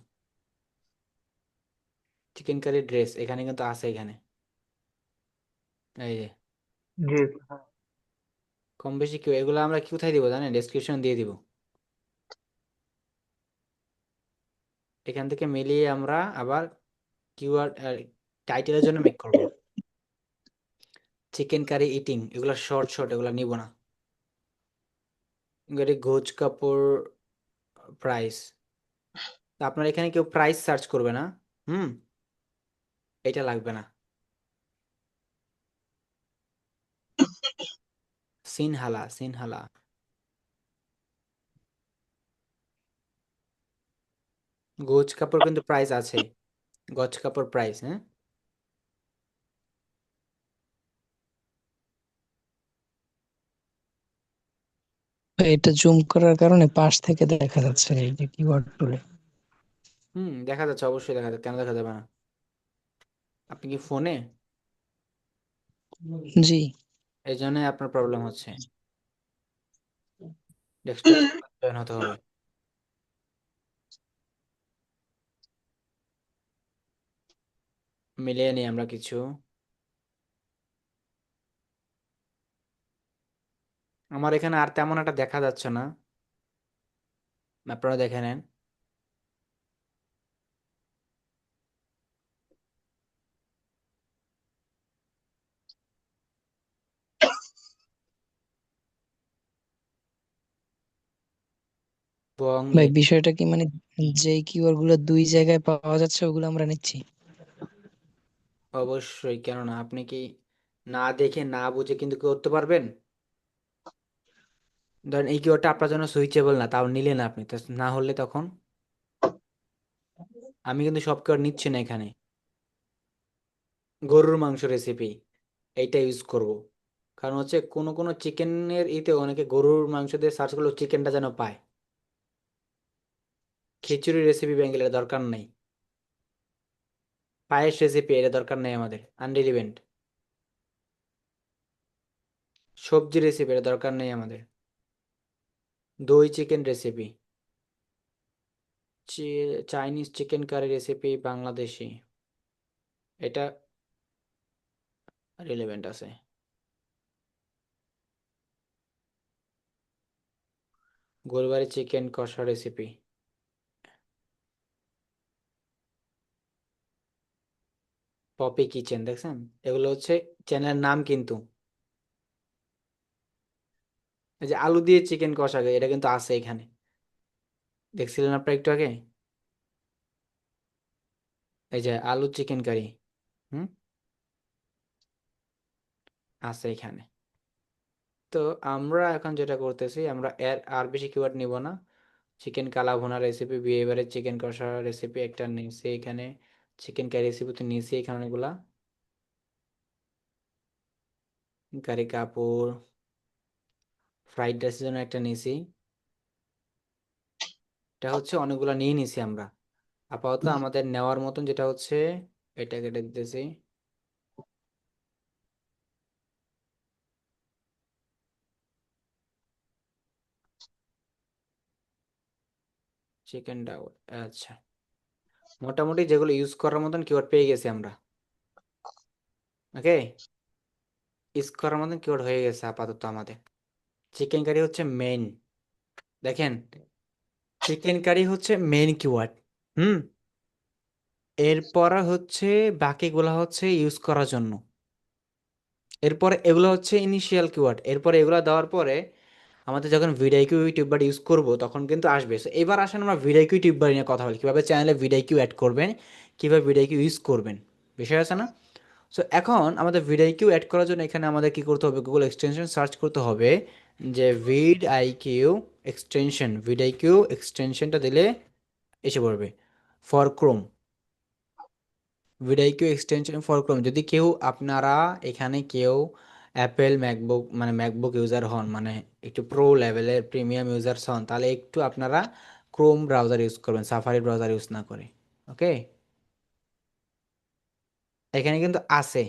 চিকেন কারি ড্রেস এখানে কিন্তু আছে এখানে, এই যে। জি, হ্যাঁ। কম বেশি কেউ এগুলো আমরা কি কোথায় দিব জানেন? ডেসক্রিপশন দিয়ে দিব। এখান থেকে মিলিয়ে আমরা আবার কিওয়ার্ড টাইটেলের জন্য মেক করব। চিকেন কারি ইটিং এগুলো শর্ট শর্ট, এগুলো নিব না। এগুলো গোজ কাপড় প্রাইস। আপনার এখানে কেউ প্রাইস সার্চ করবে না। হুম, এটা লাগবে না। সিনহালা, সিনহালা। গোজ কাপড় কিন্তু প্রাইস আছে। গজ কাপড় প্রাইস, হ্যাঁ। এটা জুম করার কারণে পাশ থেকে দেখা যাচ্ছে এই যে কিওয়ার্ড গুলো। হুম, দেখা যাচ্ছে, অবশ্যই দেখা যাচ্ছে, কেন দেখা যাবে না? আপনি কি ফোনে? জি। এই জন্য আপনার প্রবলেম হচ্ছে। ডেস্কটপ জয়েন হতে হবে। মিলিয়ে নিই আমরা কিছু। আমার এখানে আর তেমন একটা দেখা যাচ্ছে না, আপনারা দেখে নেন। এবং ভাই বিষয়টা কি মানে যেই কিওয়ার্ড গুলো দুই জায়গায় পাওয়া যাচ্ছে ওগুলো আমরা নিচ্ছি? অবশ্যই, কেননা আপনি কি না দেখে না বুঝে কিন্তু করতে পারবেন? ধরেন এই কিওয়ার্ডটা আপনার জন্য সুইচেবল না, তাও নিলেন আপনি, তা না হলে তখন? আমি কিন্তু সব কিওয়ার্ড নিচ্ছি না এখানে। গরুর মাংস রেসিপি এইটা ইউজ করব, কারণ হচ্ছে কোনো কোনো চিকেনের ইতে অনেকে গরুর মাংস দিয়ে সার্চ করলেও চিকেনটা যেন পায়। খিচুড়ি রেসিপি বেঙ্গলের দরকার নেই। পায়েস রেসিপি এটা দরকার নেই আমাদের, আনরিলিভেন্ট। সবজি রেসিপি এটা দরকার নেই আমাদের। দই chicken recipe, Chinese chicken curry recipe Bangladeshi, এটা রিলেভেন্ট আছে। গোলবাড়ি চিকেন কষা রেসিপি, পপি কিচেন, দেখছেন? এগুলো হচ্ছে চ্যানেলের নাম কিন্তু। এই যে আলু দিয়ে চিকেন কষা, এটা কিন্তু আছে এখানে, দেখছিলেন আপনারা একটু আগে। এই যে আলু চিকেন কারি, হুম, আছে এখানে। তো আমরা এখন যেটা করতেছি, আমরা এর আর বেশি কিওয়ার্ড নিব না। চিকেন কালা ভুনা রেসিপি, বিয়ে বাড়ির চিকেন কষা রেসিপি একটা নিয়েছি এখানে। চিকেন কারি রেসিপি তো নিয়েছি এখানে অনেকগুলা। কারি কাপুর ফ্রাইড রাইসের জন্য একটা নিয়েছি। এটা হচ্ছে অনেকগুলা নিয়ে নিছি আমরা। আপাতত আমাদের নেওয়ার মতন যেটা হচ্ছে, এটা কেটে দিতেছি। চিকেন ডাউ, আচ্ছা। মোটামুটি যেগুলো ইউজ করার মতন কিওয়ার্ড পেয়ে গেছি আমরা। ওকে, ইউজ করার মতন কিওয়ার্ড হয়ে গেছে আপাতত আমাদের। চিকেন কারি হচ্ছে মেইন, দেখেন চিকেন কারি হচ্ছে মেইন কিওয়ার্ড। হুম, এরপর হচ্ছে বাকিগুলো হচ্ছে ইউজ করার জন্য। এরপরে এগুলো হচ্ছে ইনিশিয়াল কিওয়ার্ড। এরপরে এগুলো দেওয়ার পরে আমাদের যখন ভিডিআইকিউ টিউববার ইউজ করব তখন কিন্তু আসবে। সো এবার আসেন আমরা ভিডিআইকিউ টিউববার নিয়ে কথা বলি, কীভাবে চ্যানেলে ভিডিআইকিউ অ্যাড করবেন, কীভাবে ভিডিআইকিউ ইউজ করবেন, বিষয় আছে না? সো এখন আমাদের ভিডিআইকিউ অ্যাড করার জন্য এখানে আমাদের কী করতে হবে, গুগল এক্সটেনশন সার্চ করতে হবে যে ভিডিআইকিউ এক্সটেনশন, ভিডিআইকিউ এক্সটেনশনটা দিলে এসে পড়বে for Chrome, vidIQ extension for Chrome. যদি কেউ আপনারা এখানে কেউ অ্যাপেল ম্যাকবুক মানে ম্যাকবুক ইউজার হন, মানে একটু প্রো লেভেলের প্রিমিয়াম ইউজার্স হন, তাহলে একটু আপনারা ক্রোম ব্রাউজার ইউজ করবেন, সাফারি ব্রাউজার ইউজ না করে। ওকে, এখানে কিন্তু আছে,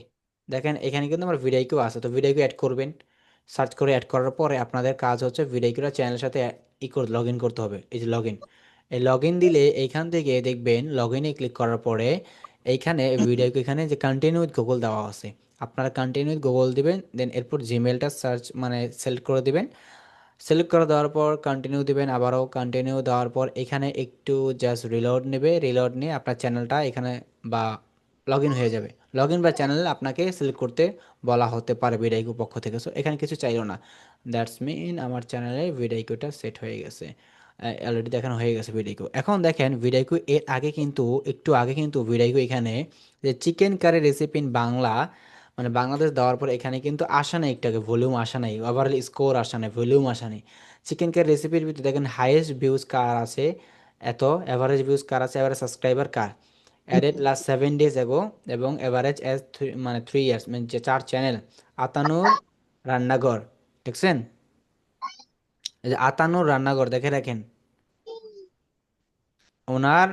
দেখেন এখানে কিন্তু আমার ভিডিআইকিউ আছে। তো ভিডিআইকিউ অ্যাড করবেন, সার্চ করে অ্যাড করার পরে আপনাদের কাজ হচ্ছে ভিডিআইকিউটা চ্যানেলের সাথে লগ ইন করতে হবে। এই যে লগ ইন, এই লগ ইন দিলে এইখান থেকে দেখবেন লগ ইনে ক্লিক করার পরে এইখানে ভিডিআইকিউ এখানে যে কন্টিনিউ উইথ গুগল দেওয়া আছে, আপনারা কন্টিনিউ উইথ গুগল দিবেন, দেন এরপর জিমেলটা সার্চ মানে সিলেক্ট করে দিবেন। সিলেক্ট করে দেওয়ার পর কন্টিনিউ দিবেন, আবারও কন্টিনিউ দেওয়ার পর এখানে একটু জাস্ট রিলোড নেবে, রিলোড নিয়ে আপনার চ্যানেলটা এখানে বা লগ ইন হয়ে যাবে। লগ ইন বা চ্যানেল আপনাকে সিলেক্ট করতে বলা হতে পারে ভিডিআইকিউ পক্ষ থেকে। সো এখানে কিছু চাইলো না, দ্যাটস মিন আমার চ্যানেলে ভিডিআইকিউটা সেট হয়ে গেছে, অলরেডি দেখানো হয়ে গেছে ভিডিআইকিউ। এখন দেখেন ভিডিআইকিউ এর আগে কিন্তু একটু আগে কিন্তু ভিডিআইকিউ এখানে যে chicken curry recipe in Bangla মানে বাংলাদেশ দেওয়ার পর এখানে কিন্তু আসা নাই, একটাকে ভলিউম আসা নাই, ওভারঅল স্কোর আসা নাই, ভলিউম আসা নাই। চিকেন কারি রেসিপির ভিতরে দেখেন হাইয়েস্ট ভিউজ কার আছে, এত এভারেজ ভিউজ কার আছে, এভারেজ সাবস্ক্রাইবার কার, অ্যাডেড লাস্ট 7 days এগো, এবং এভারেজ এজ মানে 3 ইয়ার্স, মানে যে 4 চ্যানেল, আতানুর রান্নাঘর, দেখছেন? এই যে আতানুর রান্নাঘর দেখে রাখেন, ওনার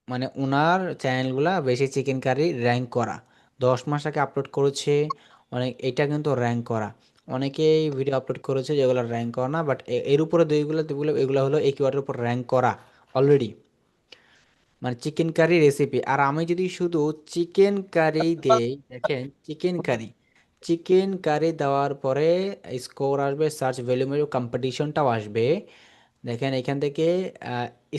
মানে ওনার চ্যানেলগুলা বেশি চিকেন কারি র্যাঙ্ক করা, 10 মাস আগে আপলোড করেছে, অনেক এটা কিন্তু র্যাঙ্ক করা। অনেকেই ভিডিও আপলোড করেছে যেগুলো র্যাঙ্ক করা না, বাট এর উপরে দুইগুলো দুগুলো এগুলো হলো এই কিওয়ার্ডের উপর র্যাঙ্ক করা অলরেডি, মানে চিকেন কারি রেসিপি। আর আমি যদি শুধু চিকেন কারি দেই, দেখেন চিকেন কারি, চিকেন কারি দেওয়ার পরে স্কোর আসবে, সার্চ ভলিউমের কম্পিটিশনটাও আসবে। দেখেন এখান থেকে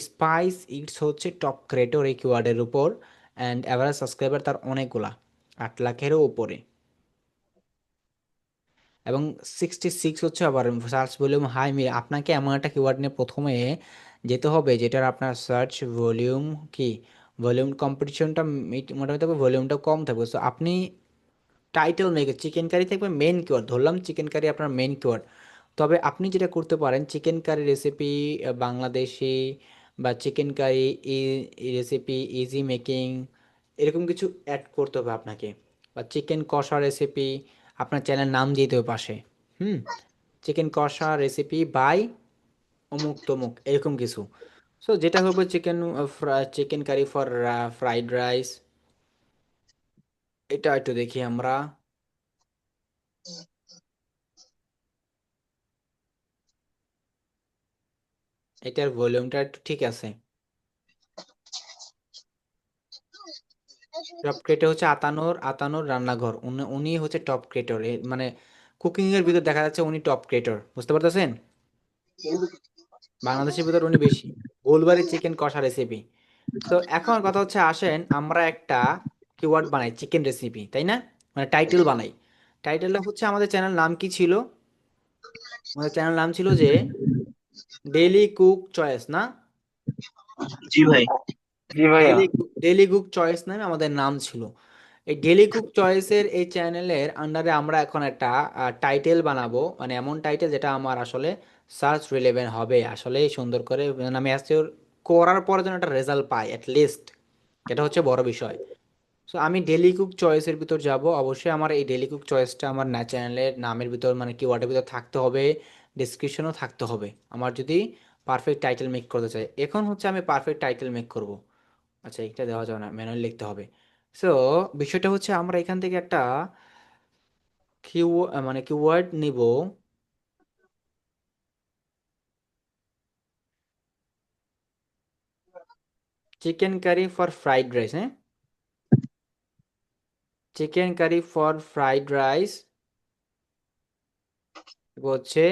স্পাইস ইটস হচ্ছে টপ ক্রিয়েটর এই কিওয়ার্ডের উপর, অ্যান্ড অ্যাভারেজ সাবস্ক্রাইবার তার অনেকগুলা, 8 লাখেরও উপরে, এবং 66 হচ্ছে আবার সার্চ ভলিউম হাই মিলে। আপনাকে এমন একটা কিওয়ার্ড নিয়ে প্রথমে যেতে হবে যেটার আপনার সার্চ ভলিউম কি ভলিউম কম্পিটিশনটা মোটামুটি থাকবে, ভলিউমটা কম থাকবে। সো আপনি টাইটেল মেকে চিকেন কারি থাকবে মেন কিওয়ার্ড, ধরলাম চিকেন কারি আপনার মেন কিওয়ার্ড। তবে আপনি যেটা করতে পারেন চিকেন কারি রেসিপি বাংলাদেশি, বা chicken curry recipe easy making, এরকম কিছু অ্যাড করতে হবে আপনাকে, বা চিকেন কষা রেসিপি, আপনার চ্যানেল নাম দিয়ে দেবে পাশে। হুম, চিকেন কষা রেসিপি বাই অমুক তমুক এরকম কিছু। সো যেটা হবে chicken chicken curry for fried rice, এটা একটু দেখি আমরা, এটার ভলিউমটা একটু ঠিক আছে। টপ ক্রিয়েটর হচ্ছে আতানুর, আতানুর রান্নাঘর, উনি উনি হচ্ছে টপ ক্রিয়েটর, মানে কুকিং এর ভিতর দেখা যাচ্ছে উনি টপ ক্রিয়েটর, বুঝতে পারতেছেন? বাংলাদেশের ভিতর উনি বেশি, গোলবাড়ি চিকেন কষা রেসিপি। তো এখন কথা হচ্ছে আসেন আমরা একটা কিওয়ার্ড বানাই চিকেন রেসিপি, তাই না? মানে টাইটেল বানাই, টাইটেলটা হচ্ছে আমাদের চ্যানেল নাম কি ছিল, আমাদের চ্যানেল নাম ছিল যে ডেইলি কুক চয়েস, না? জি ভাই। জি ভাইয়া। ডেইলি কুক চয়েস নামে আমাদের নাম ছিল। এই ডেইলি কুক চয়েসের এই চ্যানেলের আন্ডারে আমরা এখন একটা টাইটেল বানাবো, মানে এমন টাইটেল যেটা আমার আসলে সার্চ রিলেভেন্ট হবে, আসলে সুন্দর করে মানে আমি অ্যাসিওর করার পরে যেন একটা রেজাল্ট পাই অ্যাট লিস্ট, এটা হচ্ছে বড় বিষয়। সো আমি ডেইলি কুক চয়েসের ভিতর যাব, অবশ্যই আমার এই ডেইলি কুক চয়েসটা আমার না চ্যানেলের নামের ভিতর মানে কিওয়ার্ডের ভিতর থাকতে হবে, ডিসক্রিপশনও থাকতে হবে, আমার যদি পারফেক্ট টাইটেল মেক করতে চাই। এখন হচ্ছে আমি পারফেক্ট টাইটেল মেক করব। আচ্ছা এটা দেওয়া যাবে না, ম্যানুয়ালি লিখতে হবে। সো বিষয়টা হচ্ছে আমরা এখান থেকে একটা কিউ মানে কিওয়ার্ড নিব, chicken curry for fried rice, হ্যাঁ? Chicken curry for fried rice হচ্ছে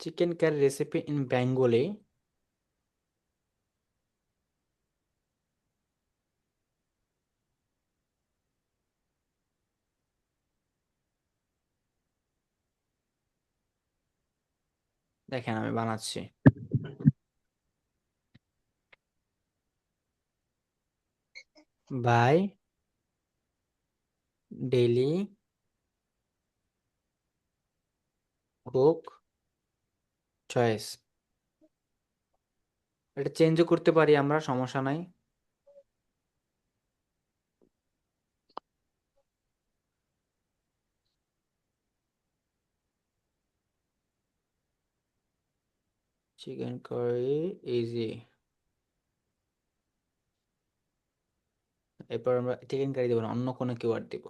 chicken curry recipe in Bengali. দেখেন আমি বানাচ্ছি। By daily cook choice. এটা চেঞ্জও করতে পারি আমরা, সমস্যা নাই। Chicken curry easy. এরপর আমরা চিকেন কারি দেবো না, অন্য কোনো কিওয়ার্ড দিব।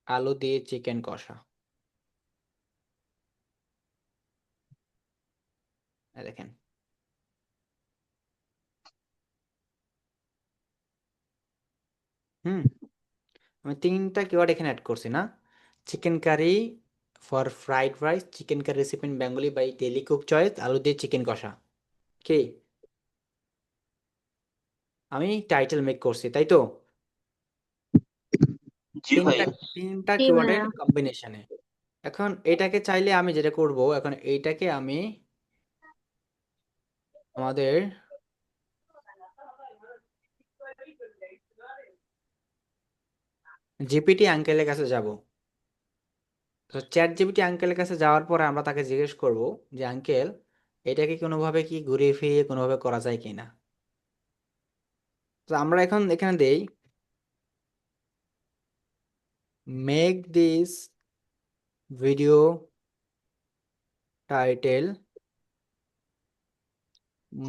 আলু দিয়ে চিকেন কষা। এই দেখেন। হুম, আমি 3টা কিওয়ার্ড এখানে অ্যাড করছি না? Chicken curry for fried rice, chicken curry recipe in Bengali by daily cook Choice, আলু দিয়ে চিকেন কষা। কি আমি টাইটেল মেক করছি তাই তো? জি ভাই। তিনটা তিনটা জি কিওয়ার্ডের ভাইয়া। কম্বিনেশনে। এখন এটাকে চাইলে আমি যেটা করব, এখন এইটাকে আমি আমাদের জিপিটি আঙ্কেলের কাছে যাব। তো চ্যাট জিপিটি আঙ্কেলের কাছে যাওয়ার পরে আমরা তাকে জিজ্ঞেস করব যে আঙ্কেল, এটাকে কোনোভাবে কি ঘুরিয়ে ফিরিয়ে কোনোভাবে করা যায় কিনা। তো আমরা এখন এখানে দেই make this video title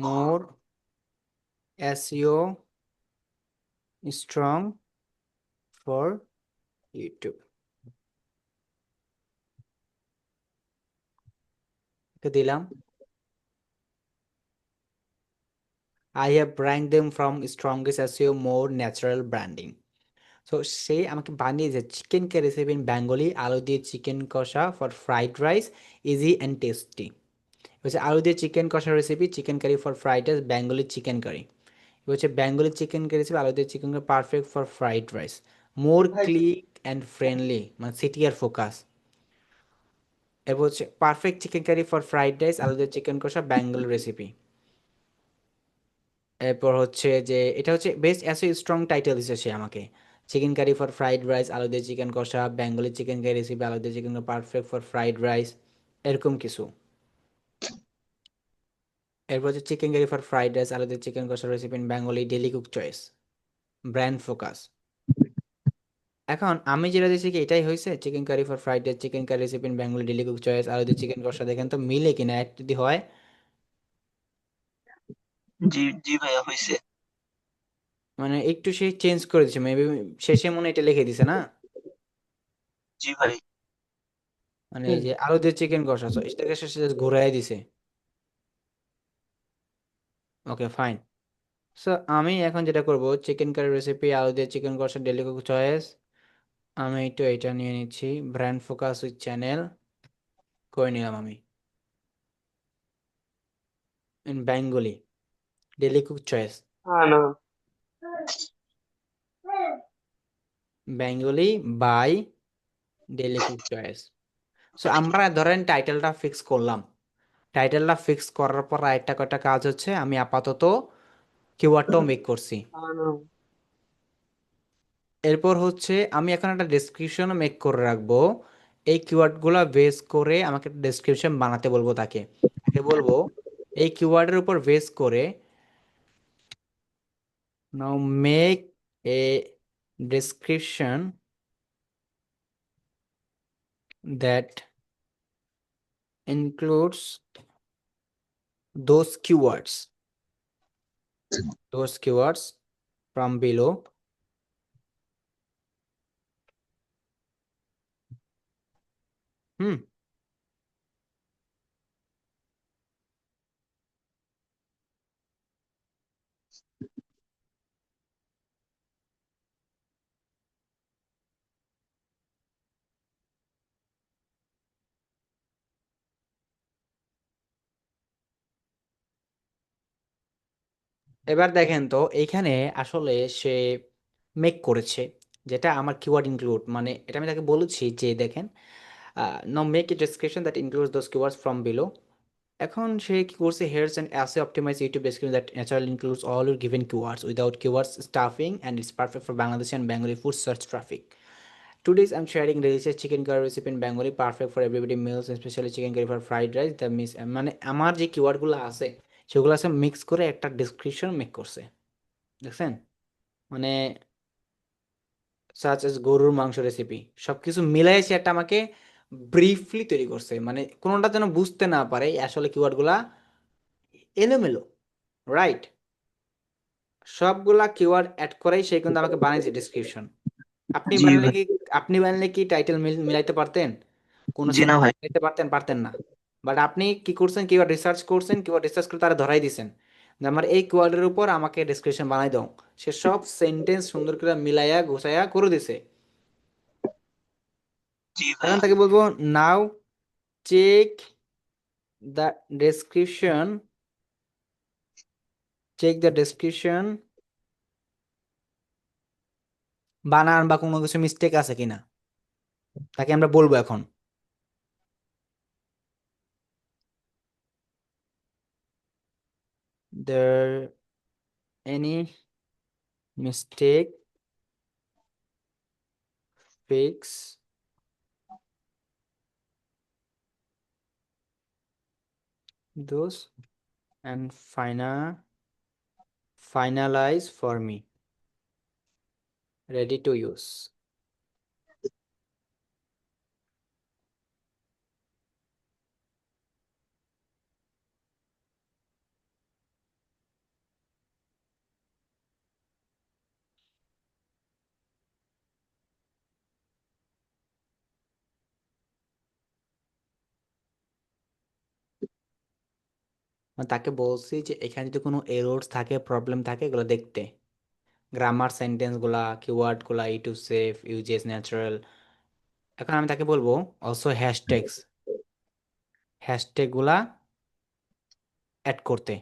more SEO strong for YouTube. দিলাম I have ranked them from strongest SEO more natural branding. So সে আমাকে বানিয়ে যে chicken curry recipe in Bengali, আলু দিয়ে চিকেন কষা for fried rice easy and tasty. হচ্ছে আলু দিয়ে চিকেন কষা recipe, chicken curry for fried rice, Bengali chicken curry. হচ্ছে বেঙ্গলি চিকেন কারি রেসিপি, আলু দিয়ে chicken curry perfect for fried rice, more click and friendly, মানে সিটিআর ফোকাস। এরপর হচ্ছে perfect chicken curry for fried rice, আলু দিয়ে চিকেন কষা বেঙ্গলি রেসিপি। এরপর হচ্ছে যে এটা হচ্ছে বেস্ট অ্যাসো স্ট্রং টাইটেল দিচ্ছে সে আমাকে, chicken curry for fried rice, আলু দিয়ে চিকেন কষা, বেঙ্গলি চিকেন কারি রেসিপি, আলু দিয়ে chicken perfect for fried rice, এরকম কিছু। এরপর হচ্ছে chicken curry for fried rice, আলু দিয়ে চিকেন কষা recipe in Bengali, daily cook Choice, brand focus. এখন আমি যেটা দিচ্ছি কি এটাই হয়েছে, chicken curry for fried rice, chicken curry recipe in Bengali, daily cook Choice, আলু দিয়ে চিকেন কষা। দেখেন তো মিলে কিনা, এক যদি হয়। জি জি ভাইয়া হয়েছে। মানে একটু সে চেঞ্জ করে দিচ্ছে মেবি, শেষে মনে হয় এটা লিখে দিছে না, জি ভাই। মানে এই যে আলু দিয়ে চিকেন কষা, তো এটাকে শেষে just ঘুরাই দিছে। Okay fine. সো আমি এখন যেটা করব, চিকেন কারি রেসিপি, আলু দিয়ে চিকেন কষা, ডেলি কুক চয়েস, আমি একটু এটা নিয়ে নিচ্ছি, ব্র্যান্ড ফোকাস উইথ চ্যানেল করে নিলাম আমি, in Bengali, daily cook choice, না। Bengali by daily cook choice. So আমরা ধরেন টাইটেলটা ফিক্স করলাম। টাইটেলটা ফিক্স করার পর আরেকটা কয়টা কাজ হচ্ছে, আমি আপাতত কিওয়ার্ডটাও মেক করছি। না। এরপর হচ্ছে আমি এখন একটা ডেসক্রিপশনও মেক করে রাখবো। এই কিওয়ার্ডগুলো বেস করে আমাকে ডেসক্রিপশন বানাতে বলবো তাকে। তাকে বলবো এই কিওয়ার্ডের উপর বেস করে now make a description that includes those keywords those keywords from below. হুম, এবার দেখেন তো এইখানে আসলে সে মেক করেছে, যেটা আমার কিওয়ার্ড ইনক্লুড, মানে এটা আমি তাকে বলেছি যে দেখেন, now make a description that includes those keywords from below. এখন সে কি করছে, here's an SEO optimize YouTube description that naturally includes all your given keywords without keywords stuffing and it's perfect for Bangladeshi and Bengali food search traffic. Today's I'm sharing delicious chicken curry recipe in Bengali, perfect for everybody meals, especially chicken curry for fried rice. The miss মানে আমার যে কিওয়ার্ডগুলো আছে সেগুলো আছে মিক্স করে একটা ডেসক্রিপশন মেক করছে, দেখছেন? মানে সাচ এস গরুর মাংস রেসিপি, সবকিছু মিলাই সে একটা আমাকে ব্রিফলি তৈরি করছে, মানে কোনোটা যেন বুঝতে না পারে আসলে কিওয়ার্ডগুলা এলোমেলো, রাইট? সবগুলা কিওয়ার্ড অ্যাড করেই সে কিন্তু আমাকে বানিয়েছে ডেসক্রিপশন। আপনি জি বানালে ভাই। কি আপনি বানালে কি টাইটেল মিলাইতে পারতেন? কোন জি না সেন্টেন্স ভাই। মিলাইতে পারতেন? পারতেন না। বাট আপনি কি করছেন, কিওয়ার্ড রিসার্চ করছেন, কিওয়ার্ড রিসার্চ করে তারা ধরাই দিছেন যে আমার এই কিওয়ার্ডের উপর আমাকে ডেসক্রিপশন বানাই দাও। সে সব সেন্টেন্স সুন্দর করে মিলাইয়া গোছাইয়া করে দিছে। জি এখন ভাইয়া। তাকে বলবো, now check the description, check the description, বানান বা কোনো কিছু মিস্টেক আছে কিনা তাকে আমরা বলবো এখন। There any mistake, fix those and finalize for me, ready to use. মানে তাকে বলছি যে এখানে যদি কোনো এরর্স থাকে, প্রবলেম থাকে, এগুলো দেখতে, গ্রামার, সেন্টেন্স গুলা, কিওয়ার্ড গুলা, ই টু সেভ, ইউজেস ন্যাচারাল। এখন আমি তাকে বলবো অলসো হ্যাশট্যাগস, হ্যাশট্যাগ গুলা অ্যাড করতে।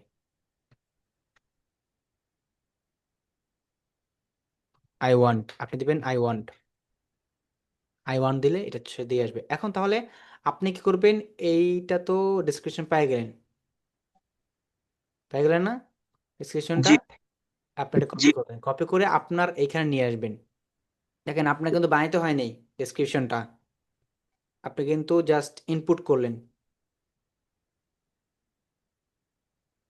আই ওয়ান্ট, আপনি দিবেন আই ওয়ান্ট, আই ওয়ান্ট দিলে এটা সে দিয়ে আসবে। এখন তাহলে আপনি কি করবেন, এইটা তো ডিসক্রিপশন পাই গেলেন, পাই গেলেন না ডিসক্রিপশনটা? জি আপনি এটা জি। কপি করবেন, কপি করে আপনার এইখানে নিয়ে আসবেন। দেখেন আপনার কিন্তু বানাইতে হয় নাই ডেসক্রিপশনটা, আপনি কিন্তু জাস্ট ইনপুট করলেন,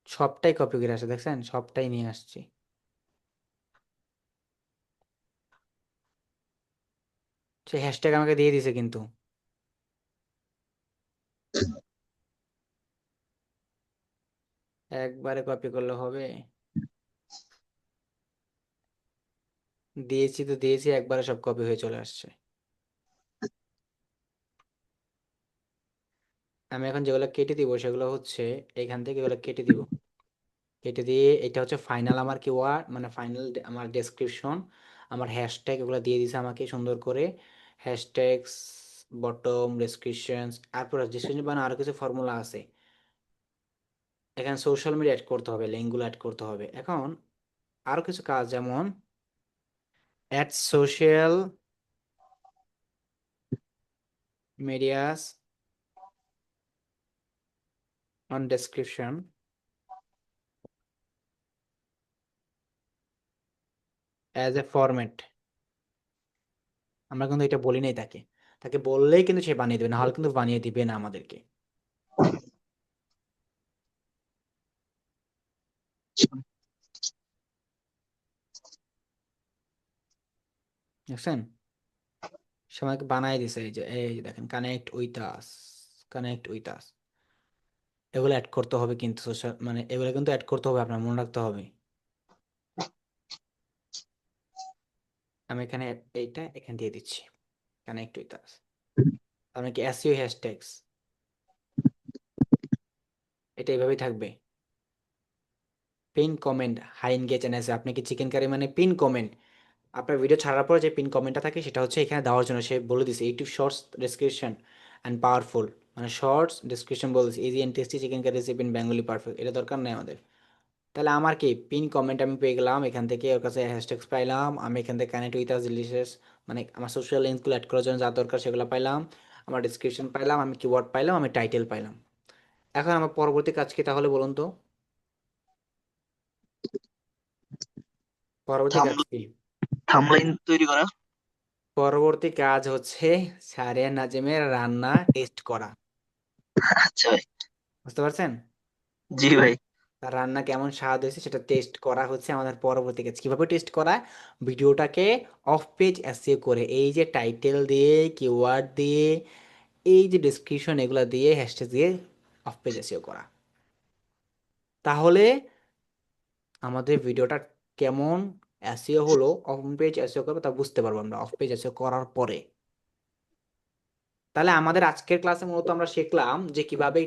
সবটাই কপি করে আসে, দেখছেন? সবটাই নিয়ে আসছি। সে হ্যাশট্যাগ আমাকে দিয়ে দিছে কিন্তু। একবারে কপি করলে হবে? দিয়েছি তো দিয়েছি, একবারে সব কপি হয়ে চলে আসছে। আমি এখন যেগুলো কেটে দিব সেগুলো হচ্ছে এখান থেকে এগুলো কেটে দিব, কেটে দিয়ে এটা হচ্ছে ফাইনাল আমার কিওয়ার্ড, মানে ফাইনাল আমার ডেসক্রিপশন, আমার হ্যাশট্যাগ এগুলো দিয়ে দিছে আমাকে সুন্দর করে। হ্যাশট্যাগস, বটম, ডেসক্রিপশনস, তারপর ডেসক্রিপশন বানানো আরো কিছু ফর্মুলা আছে। এখানে সোশ্যাল মিডিয়া অ্যাড করতে হবে, লিঙ্কগুলো অ্যাড করতে হবে। এখন আরো কিছু কাজ, যেমন add social medias on description as a format. আমরা কিন্তু এটা বলি নাই তাকে, তাকে বললেই কিন্তু সে বানিয়ে দেবে, না হলে কিন্তু বানিয়ে দিবে না আমাদেরকে, বুঝছেন? সে আমাকে বানাই দিছে, এই যে দেখেন, connect with us, connect with us, এগুলো অ্যাড করতে হবে কিন্তু সোশ্যাল, মানে এগুলো কিন্তু অ্যাড করতে হবে, আপনার মনে রাখতে হবে। আমি এখানে এইটা এখানে দিয়ে দিচ্ছি, কানেক্ট উইথ আস। তার মানে কি এসইও হ্যাশট্যাগস, এটা এইভাবেই থাকবে। পিন কমেন্ট হাই এনগেজ আছে, আপনি কি চিকেন কারি মানে পিন কমেন্ট, আপনার ভিডিও ছাড়ার পর যে পিন কমেন্টটা থাকে সেটা হচ্ছে এখানে দেওয়ার জন্য সে বলে দিছে YouTube shorts description and powerful, মানে শর্টস ডেসক্রিপশন বলছে easy and tasty chicken curry recipe in Bengali perfect, এটা দরকার নেই আমাদের। তাহলে আমার কি পিন কমেন্ট আমি পেয়ে গেলাম, এখান থেকে ওর কাছে হ্যাশট্যাগস পাইলাম, আমি এখান থেকে কানেক্ট উইথ আস ডিলিশিয়াস মানে আমার সোশ্যাল লিঙ্কগুলো অ্যাড করার জন্য যা দরকার সেগুলো পাইলাম, আমার ডিসক্রিপশন পাইলাম, আমি কিওয়ার্ড পাইলাম, আমি টাইটেল পাইলাম। এখন আমার পরবর্তী কাজ কি তাহলে বলুন তো, পরবর্তী কাজ কি? থাম্বনেইল তৈরি করা। পরবর্তী কাজ হচ্ছে সারিয়া নাজিমের রান্না টেস্ট করা। আচ্ছা ভাই। বুঝতে পারছেন? জি ভাই। তার রান্না কেমন স্বাদ হয়েছে সেটা টেস্ট করা হচ্ছে আমাদের পরবর্তী কাজ। কিভাবে টেস্ট করা? ভিডিওটাকে অফ পেজ এসইও করে, এই যে টাইটেল দিয়ে, কিওয়ার্ড দিয়ে, এই যে ডেসক্রিপশন এগুলা দিয়ে, হ্যাশট্যাগ দিয়ে অফ পেজ এসইও করা। তাহলে আমাদের ভিডিওটা কেমন এসইও হলো, অফ পেজ এসইও করবে তা বুঝতে পারবো আমরা অফ পেজ এসইও করার পরে। তাহলে আমাদের আজকের ক্লাসে মূলত আমরা শিখলাম যে কিভাবে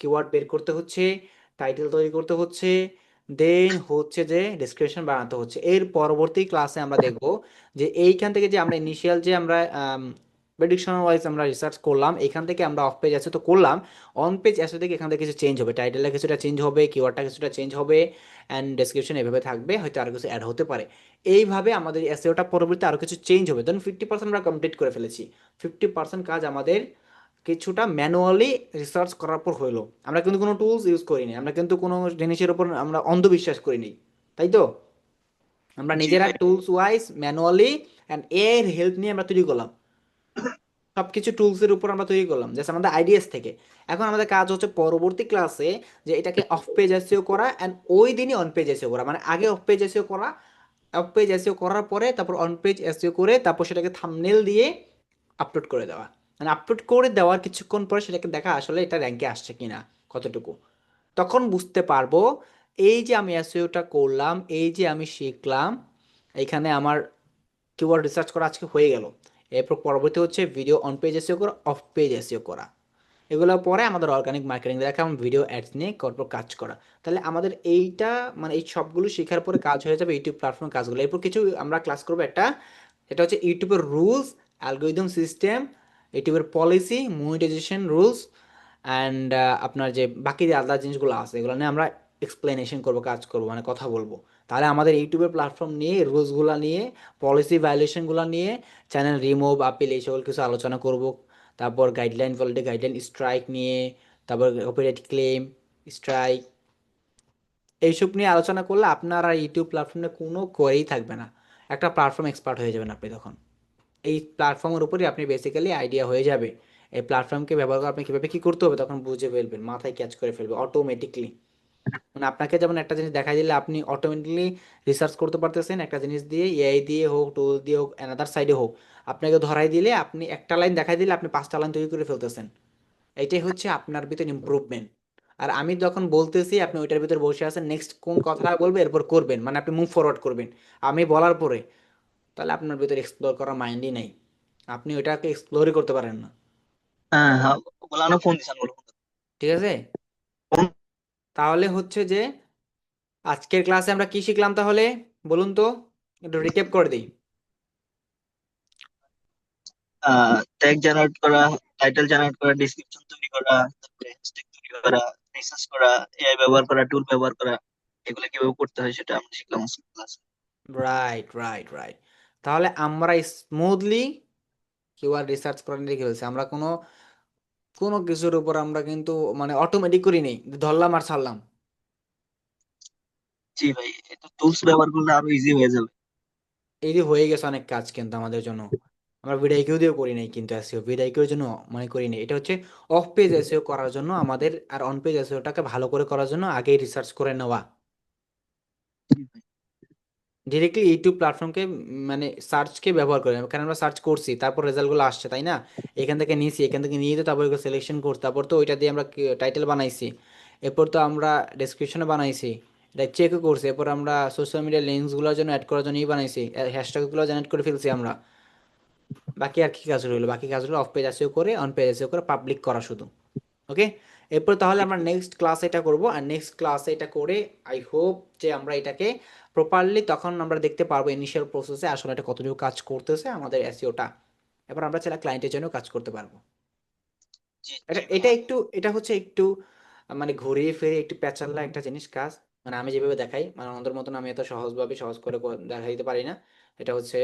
কিওয়ার্ড বের করতে হচ্ছে, টাইটেল তৈরি করতে হচ্ছে, দেন হচ্ছে যে ডেসক্রিপশন বানাতে হচ্ছে। এর পরবর্তী ক্লাসে আমরা দেখব যে এইখান থেকে যে আমরা ইনিশিয়াল যে আমরা প্রেডিকশন ওয়াইজ আমরা রিসার্চ করলাম, এখান থেকে আমরা অফ পেজ এসে তো করলাম, অন পেজ এসে থেকে এখান থেকে কিছু চেঞ্জ হবে, টাইটেলটা কিছুটা চেঞ্জ হবে, কিওয়ার্ডটা কিছুটা চেঞ্জ হবে, অ্যান্ড ডেসক্রিপশন এভাবে থাকবে, হয়তো আরো কিছু অ্যাড হতে পারে। এইভাবে আমাদের এসইওটা পরবর্তীতে আরো কিছু চেঞ্জ হবে। ধরুন 50% আমরা কমপ্লিট করে ফেলেছি, 50% কাজ আমাদের কিছুটা ম্যানুয়ালি রিসার্চ করার পর হইলো। আমরা কিন্তু কোনো টুলস ইউজ করিনি, আমরা কিন্তু কোনো জিনিসের উপর আমরা অন্ধবিশ্বাস করিনি, তাই তো? আমরা জি নিজেরা ভাই। টুলস ওয়াইজ ম্যানুয়ালি অ্যান্ড এর হেল্প নিয়ে আমরা তৈরি করলাম, সবকিছু টুলসের উপর আমরা তৈরি করলাম জাস্ট আমাদের আইডিয়াস থেকে। এখন আমাদের কাজ হচ্ছে পরবর্তী ক্লাসে যে এটাকে অফ পেজ এসইও করা অ্যান্ড ওই দিনই অন পেজ এসইও করা, মানে আগে অফ পেজ এসইও করা, অফ পেজ এসইও করার পরে তারপর অন পেজ এসইও করে তারপর সেটাকে থাম্বনেল দিয়ে আপলোড করে দেওয়া, মানে আপলোড করে দেওয়ার কিছুক্ষণ পরে সেটাকে দেখা আসলে এটা র্যাঙ্কে আসছে কিনা কতটুকু, তখন বুঝতে পারবো এই যে আমি এসইওটা করলাম, এই যে আমি শিখলাম, এখানে আমার কিওয়ার্ড রিসার্চ করা আজকে হয়ে গেল। এরপর পরবর্তী হচ্ছে ভিডিও অন পেজ এসইও করা, অফ পেজ এসইও করা, এগুলো পরে আমাদের অর্গানিক মার্কেটিং দেখা এবং ভিডিও অ্যাডস নিয়ে তারপর কাজ করা। তাহলে আমাদের এইটা মানে এই সবগুলো শেখার পরে কাজ হয়ে যাবে ইউটিউব প্ল্যাটফর্মের কাজগুলো। এরপর কিছু আমরা ক্লাস করবো একটা, এটা হচ্ছে ইউটিউবের রুলস, অ্যালগোরিদম সিস্টেম, ইউটিউবের পলিসি, মনিটাইজেশন রুলস, অ্যান্ড আপনার যে বাকি যে আলাদা জিনিসগুলো আছে এগুলো নিয়ে আমরা এক্সপ্লেনেশন করবো, কাজ করবো, মানে কথা বলবো। তাহলে আমাদের ইউটিউবের প্ল্যাটফর্ম নিয়ে, রুলসগুলো নিয়ে, পলিসি ভায়োলেশনগুলো নিয়ে, চ্যানেল রিমুভ আপিল এই সকল কিছু আলোচনা করব। তারপর গাইডলাইন, ভ্যালিডি গাইডলাইন, স্ট্রাইক নিয়ে, তারপর কপিরাইট ক্লেম, স্ট্রাইক, এইসব নিয়ে আলোচনা করলে আপনার আর ইউটিউব প্ল্যাটফর্মে কোনো করেই থাকবে না, একটা প্ল্যাটফর্ম এক্সপার্ট হয়ে যাবেন আপনি তখন। এই প্ল্যাটফর্মের উপরই আপনি বেসিক্যালি আইডিয়া হয়ে যাবে, এই প্ল্যাটফর্মকে ব্যবহার করে আপনি কীভাবে কী করতে হবে তখন বুঝে ফেলবেন, মাথায় ক্যাচ করে ফেলবে অটোমেটিকলি। মানে আপনাকে যেমন একটা জিনিস দেখাই দিলে আপনি অটোমেটিকলি রিসার্চ করতে পারতেছেন একটা জিনিস দিয়ে, এআই দিয়ে হোক, টুল দিয়ে হোক, অ্যানাদার সাইডে হোক, আপনাকে ধরাই দিলে আপনি একটা লাইন দেখাই দিলে আপনি 5টা লাইন তৈরি করে ফেলতেছেন। এটাই হচ্ছে আপনার ভিতর ইমপ্রুভমেন্ট। আর আমি যখন বলতেছি আপনি ওইটার ভিতর বসে আছেন, নেক্সট কোন কথাটা বলবে এরপর করবেন, মানে আপনি মুভ ফরওয়ার্ড করবেন আমি বলার পরে, তাহলে আপনার ভিতর এক্সপ্লোর করার মাইন্ডই নেই, আপনি ওইটাকে এক্সপ্লোরই করতে পারেন না। হ্যাঁ হ্যাঁ, বলা না, ফোন দিছেন বলো। ঠিক আছে? ফোন। তাহলে হচ্ছে যে আজকের ক্লাসে আমরা কি শিখলাম তাহলে বলুন তো, একটু রিক্যাপ করে দিই। ট্যাগ জেনারেট করা, টাইটেল জেনারেট করা, ডেসক্রিপশন তৈরি করা, তারপরে হ্যাশট্যাগ তৈরি করা, রিসার্চ করা, এআই ব্যবহার করা, টুল ব্যবহার করা, এগুলো কিভাবে করতে হয় সেটা আমরা শিখলাম আজকের ক্লাসে। Right right right. তাহলে আমরা স্মুথলি কিওয়ার্ড রিসার্চ করে নিয়ে ফেলছি, আমরা কোনো কোনো কিছুর উপর আমরা কিন্তু মানে অটোমেটিক করি নেই, ধরলাম আর ছাড়লাম। জি ভাই, এটা টুলস ব্যবহার করলে আরো ইজি হয়ে যাবে। এই যে হয়ে গেছে অনেক কাজ কিন্তু আমাদের জন্য, আমরা ভিডিও দিয়েও করি নাই কিন্তু এসইও ভিডিও জন্য মানে করি নাই, এটা হচ্ছে অফ পেজ এসইও করার জন্য আমাদের, আর অন পেজ এসইওটাকে ভালো করে করার জন্য আগেই রিসার্চ করে নেওয়া। জি ভাই। ডিরেক্টলি ইউটিউব প্ল্যাটফর্মকে মানে সার্চকে ব্যবহার করে, কারণ আমরা সার্চ করছি তারপর রেজাল্টগুলো আসছে তাই না, এখান থেকে নিয়েছি, এখান থেকে নিয়ে তো তারপর সিলেকশন করছি, তারপর তো ওইটা দিয়ে আমরা টাইটেল বানাইছি, এরপর তো আমরা ডেসক্রিপশনে বানাইছি, এটা চেকও করছি, এরপর আমরা সোশ্যাল মিডিয়া লিঙ্কসগুলোর জন্য অ্যাড করার জন্যই বানাইছি, হ্যাশট্যাগুলো জেনারেট করে ফেলছি আমরা। বাকি আর কি কাজ রইলো, বাকি কাজ হলো অফ পেজ এসইও করে অন পেজ এসইও করে পাবলিক করা শুধু। ওকে, এরপর তাহলে আমরা নেক্সট ক্লাসে এটা করব, আর নেক্সট ক্লাসে এটা করে আই হোপ যে আমরা এটাকে প্রপারলি তখন আমরা দেখতে পারবো ইনিশিয়াল প্রসেসে আসলে এটা কতটুকু কাজ করতেছে আমাদের এসইওটা। এবার আমরা চাইলে ক্লায়েন্টের জন্য কাজ করতে পারবো। জি এটা জি এটা ভাইয়া। একটু এটা হচ্ছে একটু মানে ঘুরিয়ে ফিরিয়ে একটু প্যাচাল্লা একটা জিনিস কাজ, মানে আমি যেভাবে দেখাই মানে আমাদের মতন আমি এত সহজভাবে সহজ করে দেখাই দিতে পারি না। এটা হচ্ছে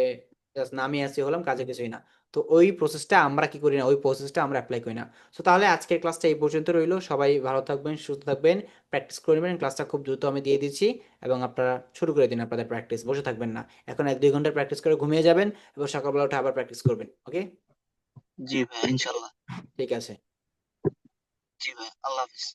জাস্ট নামই আসি হলাম, কাজে কিছুই না। তো ওই প্রসেসটা আমরা কি করি না, ওই প্রসেসটা আমরা অ্যাপ্লাই করি না। তো তাহলে আজকের ক্লাসটা এই পর্যন্ত রইলো, সবাই ভালো থাকবেন, সুস্থ থাকবেন, প্র্যাকটিস করবেন। ক্লাসটা খুব দ্রুত আমি দিয়ে দিচ্ছি এবং আপনারা শুরু করে দিন আপনাদের প্র্যাকটিস, বসে থাকবেন না। এখন 1-2 ঘন্টা প্র্যাকটিস করে ঘুমিয়ে যাবেন এবং সকালবেলা উঠে আবার প্র্যাকটিস করবেন। ওকে, জি ভাইয়া, ইনশাল্লাহ। ঠিক আছে। জি ভাইয়া, আল্লাহ হাফিজ।